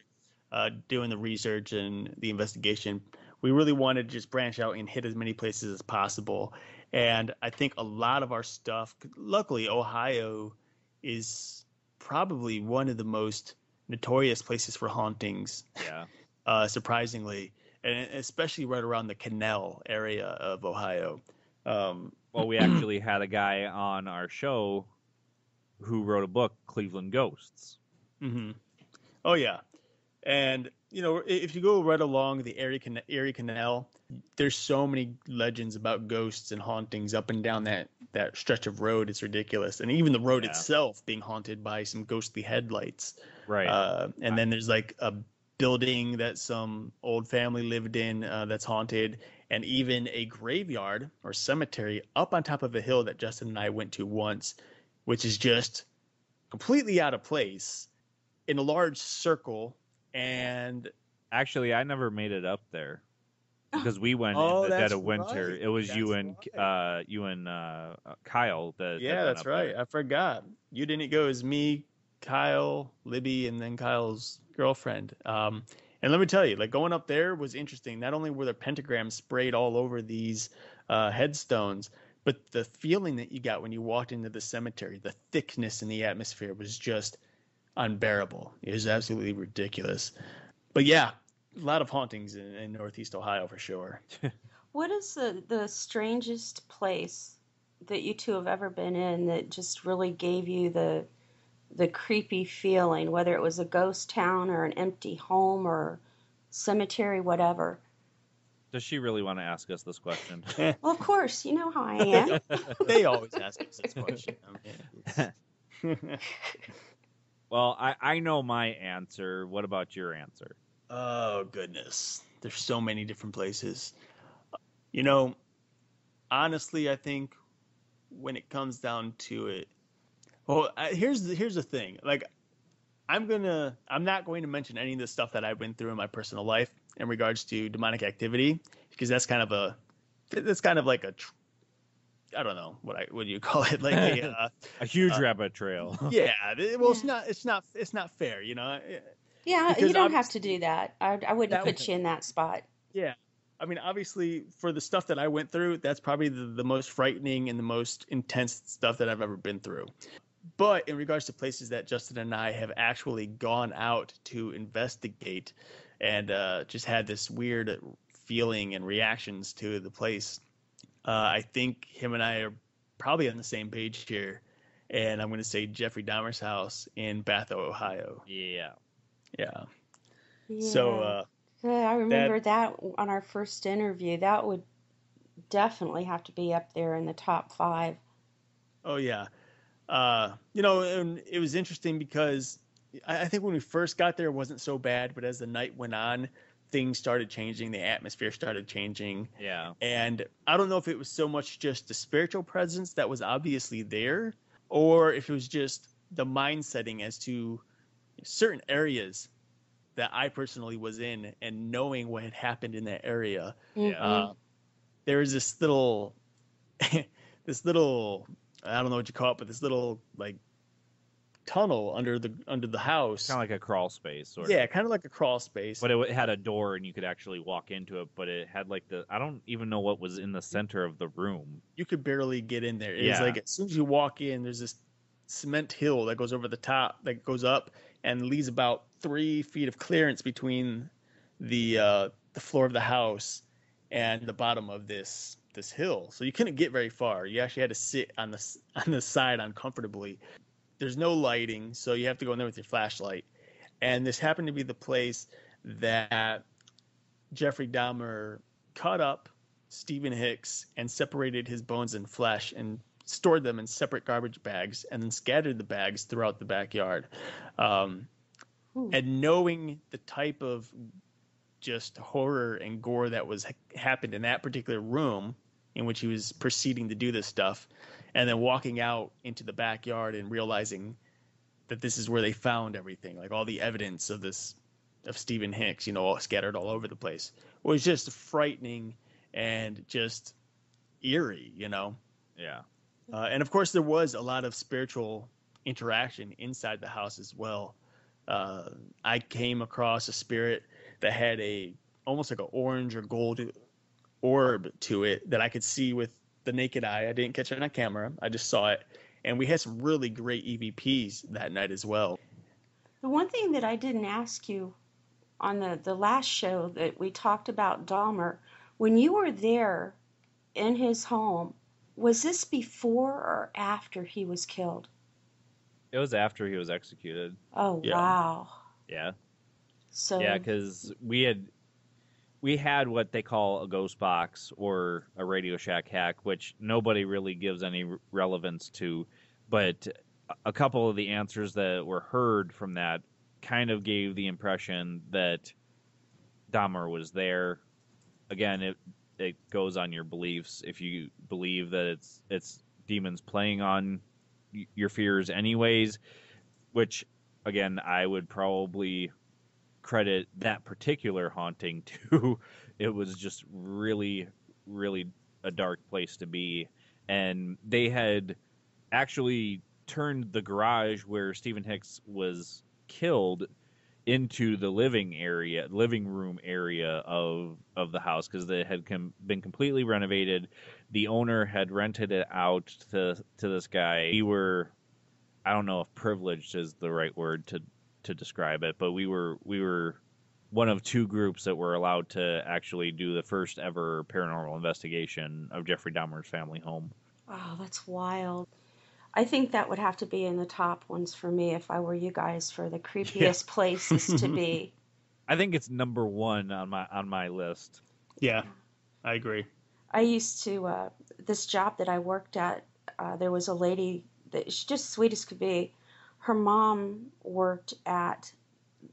doing the research and the investigation. We really wanted to just branch out and hit as many places as possible. And I think a lot of our stuff, luckily, Ohio is probably one of the most notorious places for hauntings. Yeah. Surprisingly, and especially right around the Canal area of Ohio. Well, we actually had a guy on our show who wrote a book, Cleveland Ghosts. Mm-hmm. Oh, yeah. And, if you go right along the Erie Canal, there's so many legends about ghosts and hauntings up and down that stretch of road. It's ridiculous. And even the road itself being haunted by some ghostly headlights. Right. And then there's like a building that some old family lived in that's haunted, and even a graveyard or cemetery up on top of a hill that Justin and I went to once, which is just completely out of place in a large circle. And actually, I never made it up there because we went in the dead of winter. Right. It was That's you and Kyle. That's right. There. I forgot. You didn't go. It was me, Kyle, Libby, and then Kyle's girlfriend. And let me tell you, like going up there was interesting. Not only were there pentagrams sprayed all over these headstones, but the feeling that you got when you walked into the cemetery, the thickness in the atmosphere was just unbearable. It was absolutely ridiculous. But yeah, a lot of hauntings in Northeast Ohio for sure. What is the strangest place that you two have ever been in that just really gave you the creepy feeling, whether it was a ghost town or an empty home or cemetery, whatever? Does she really want to ask us this question? Well, of course, you know how I am. They always ask us this question. Well, I know my answer. What about your answer? Oh, goodness. There's so many different places. Honestly, I think when it comes down to it, well, here's the thing. Like, I'm not going to mention any of the stuff that I've been through in my personal life in regards to demonic activity, because that's kind of like a I don't know what do you call it, like a huge rabbit trail. Yeah, well, it's not fair, Yeah, because you don't have to do that. I wouldn't put you in that spot. Yeah, I mean, obviously, for the stuff that I went through, that's probably the most frightening and the most intense stuff that I've ever been through. But in regards to places that Justin and I have actually gone out to investigate and just had this weird feeling and reactions to the place, I think him and I are probably on the same page here. And I'm going to say Jeffrey Dahmer's house in Bath, Ohio. Yeah. Yeah. Yeah. So I remember that on our first interview. That would definitely have to be up there in the top 5. oh yeah. And it was interesting because I think when we first got there, it wasn't so bad, but as the night went on, things started changing, the atmosphere started changing. Yeah. And I don't know if it was so much just the spiritual presence that was obviously there, or if it was just the mind setting as to certain areas that I personally was in and knowing what had happened in that area. Mm-hmm. There was this little, this little, I don't know what you call it, but this little like tunnel under the house. Kind of like a crawl space, sort Yeah, of. kind of like a crawl space. But it had a door and you could actually walk into it, but it had like I don't even know what was in the center of the room. You could barely get in there. It was Yeah. like as soon as you walk in, there's this cement hill that goes over the top, that goes up and leaves about 3 feet of clearance between the floor of the house and the bottom of this hill. So you couldn't get very far. You actually had to sit on the side uncomfortably. There's no lighting, so you have to go in there with your flashlight. And this happened to be the place that Jeffrey Dahmer cut up Stephen Hicks and separated his bones and flesh and stored them in separate garbage bags and then scattered the bags throughout the backyard. And knowing the type of just horror and gore that was happened in that particular room in which he was proceeding to do this stuff, and then walking out into the backyard and realizing that this is where they found everything, like all the evidence of Stephen Hicks, all scattered all over the place, was just frightening and just eerie, Yeah. And of course, there was a lot of spiritual interaction inside the house as well. I came across a spirit that had almost like an orange or gold orb to it that I could see with the naked eye. I didn't catch it on camera. I just saw it. And we had some really great EVPs that night as well. The one thing that I didn't ask you on the last show that we talked about Dahmer, when you were there in his home, was this before or after he was killed? It was after he was executed. Oh, Yeah. wow. Yeah. So Yeah, because we had what they call a ghost box or a Radio Shack hack, which nobody really gives any relevance to, but a couple of the answers that were heard from that kind of gave the impression that Dahmer was there. Again, it goes on your beliefs. If you believe that it's demons playing on your fears anyways, which again I would probably credit that particular haunting to. It was just really, really a dark place to be. And they had actually turned the garage where Stephen Hicks was killed into the living room area of the house, because they had been completely renovated. The owner had rented it out to this guy. We were, I don't know if privileged is the right word to describe it, but we were one of 2 groups that were allowed to actually do the first ever paranormal investigation of Jeffrey Dahmer's family home. Oh, that's wild. I think that would have to be in the top ones for me if I were you guys, for the creepiest places to be. I think it's number 1 on my list. Yeah, I agree. I used to this job that I worked at. There was a lady that she's just sweet as could be. Her mom worked at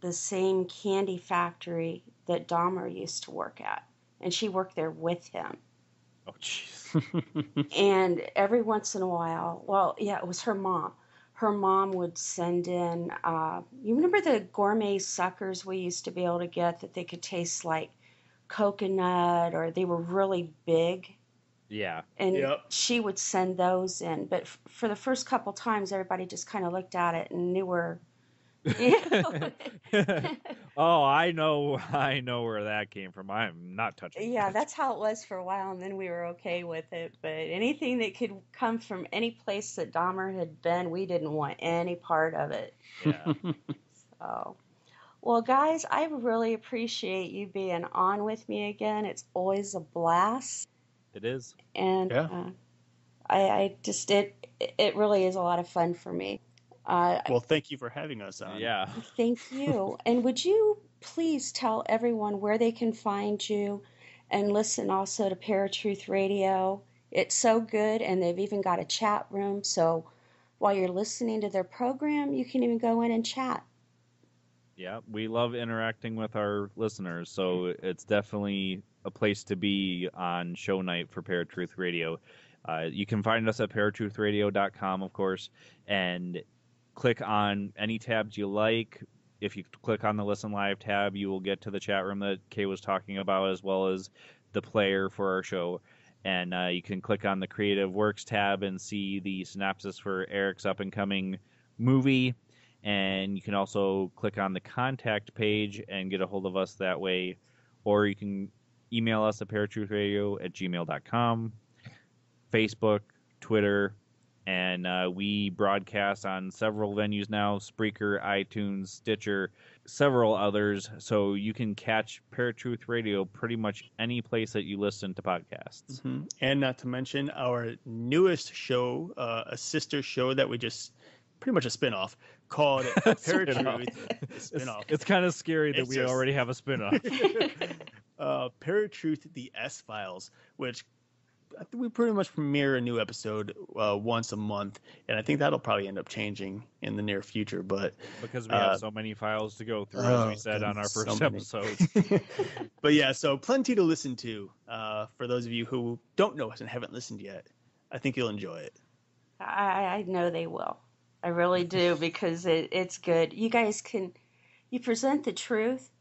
the same candy factory that Dahmer used to work at, and she worked there with him. Oh, jeez. And every once in a while, well, yeah, it was her mom. Her mom would send in, you remember the gourmet suckers we used to be able to get that they could taste like coconut, or they were really big? Yeah. And Yep. she would send those in. But for the first couple times, everybody just kind of looked at it and knew where Yeah. Oh, I know where that came from. I'm not touching Yeah, that. that's how it was for a while, and then we were okay with it. But anything that could come from any place that Dahmer had been, we didn't want any part of it. Yeah. So, well, guys, I really appreciate you being on with me again. It's always a blast, It is. and Yeah. I just it really is a lot of fun for me. Well, thank you for having us on. Yeah. Thank you. And would you please tell everyone where they can find you and listen also to ParaTruth Radio? It's so good, and they've even got a chat room. So while you're listening to their program, you can even go in and chat. Yeah, we love interacting with our listeners, so it's definitely a place to be on show night for ParaTruth Radio. You can find us at paratruthradio.com, of course, and click on any tabs you like. If you click on the Listen Live tab, you will get to the chat room that Kay was talking about, as well as the player for our show. And you can click on the Creative Works tab and see the synopsis for Eric's up-and-coming movie. And you can also click on the contact page and get a hold of us that way. Or you can email us at paratruthradio@gmail.com, Facebook, Twitter, and we broadcast on several venues now: Spreaker, iTunes, Stitcher, several others. So you can catch ParaTruth Radio pretty much any place that you listen to podcasts. Mm-hmm. And not to mention our newest show, a sister show that we just pretty much a spin-off called ParaTruth. Spin-off. It's kind of scary that we already have a spin-off. ParaTruth, the S-Files, which I think we pretty much premiere a new episode once a month, and I think that'll probably end up changing in the near future. But because we have so many files to go through, as we said on our first episode. But yeah, so plenty to listen to for those of you who don't know us and haven't listened yet. I think you'll enjoy it. I know they will. I really do, because it's good. You guys you present the truth,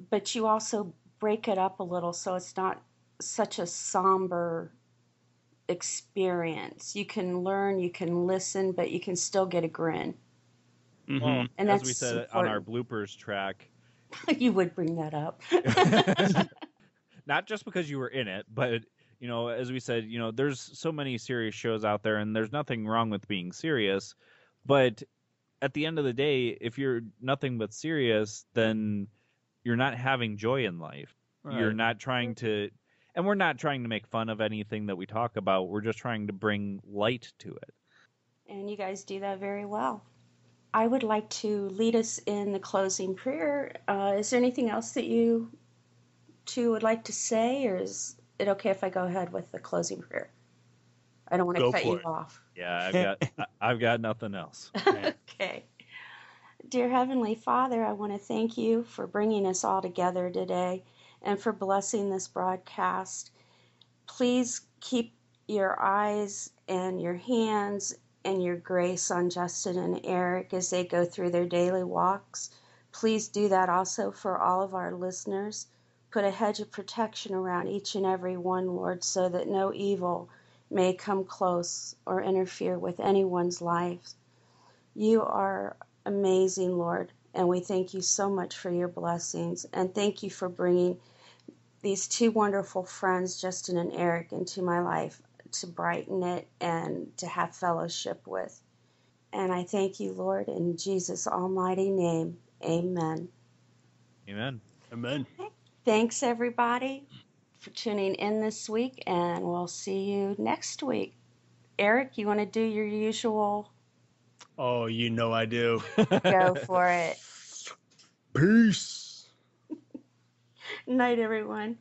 but you also break it up a little so it's not such a somber experience. You can learn, you can listen, but you can still get a grin. Mm-hmm. Well, and as that's we said important. on our bloopers track. You would bring that up. Not just because you were in it, but as we said, there's so many serious shows out there, and there's nothing wrong with being serious. But at the end of the day, if you're nothing but serious, then you're not having joy in life. Right. You're not trying to, and we're not trying to make fun of anything that we talk about. We're just trying to bring light to it. And you guys do that very well. I would like to lead us in the closing prayer. Is there anything else that you two would like to say, or is it okay if I go ahead with the closing prayer? I don't want to cut you off. Yeah, I've got nothing else. Okay. Dear Heavenly Father, I want to thank you for bringing us all together today and for blessing this broadcast. Please keep your eyes and your hands and your grace on Justin and Eric as they go through their daily walks. Please do that also for all of our listeners. Put a hedge of protection around each and every one, Lord, so that no evil may come close or interfere with anyone's life. You are amazing, Lord, and we thank you so much for your blessings. And thank you for bringing these two wonderful friends, Justin and Eric, into my life to brighten it and to have fellowship with. And I thank you, Lord, in Jesus' almighty name. Amen. Amen. Amen. Thanks, everybody, for tuning in this week, and we'll see you next week. Eric, you want to do your usual? Oh, you know I do. Go for it. Peace. Night, everyone.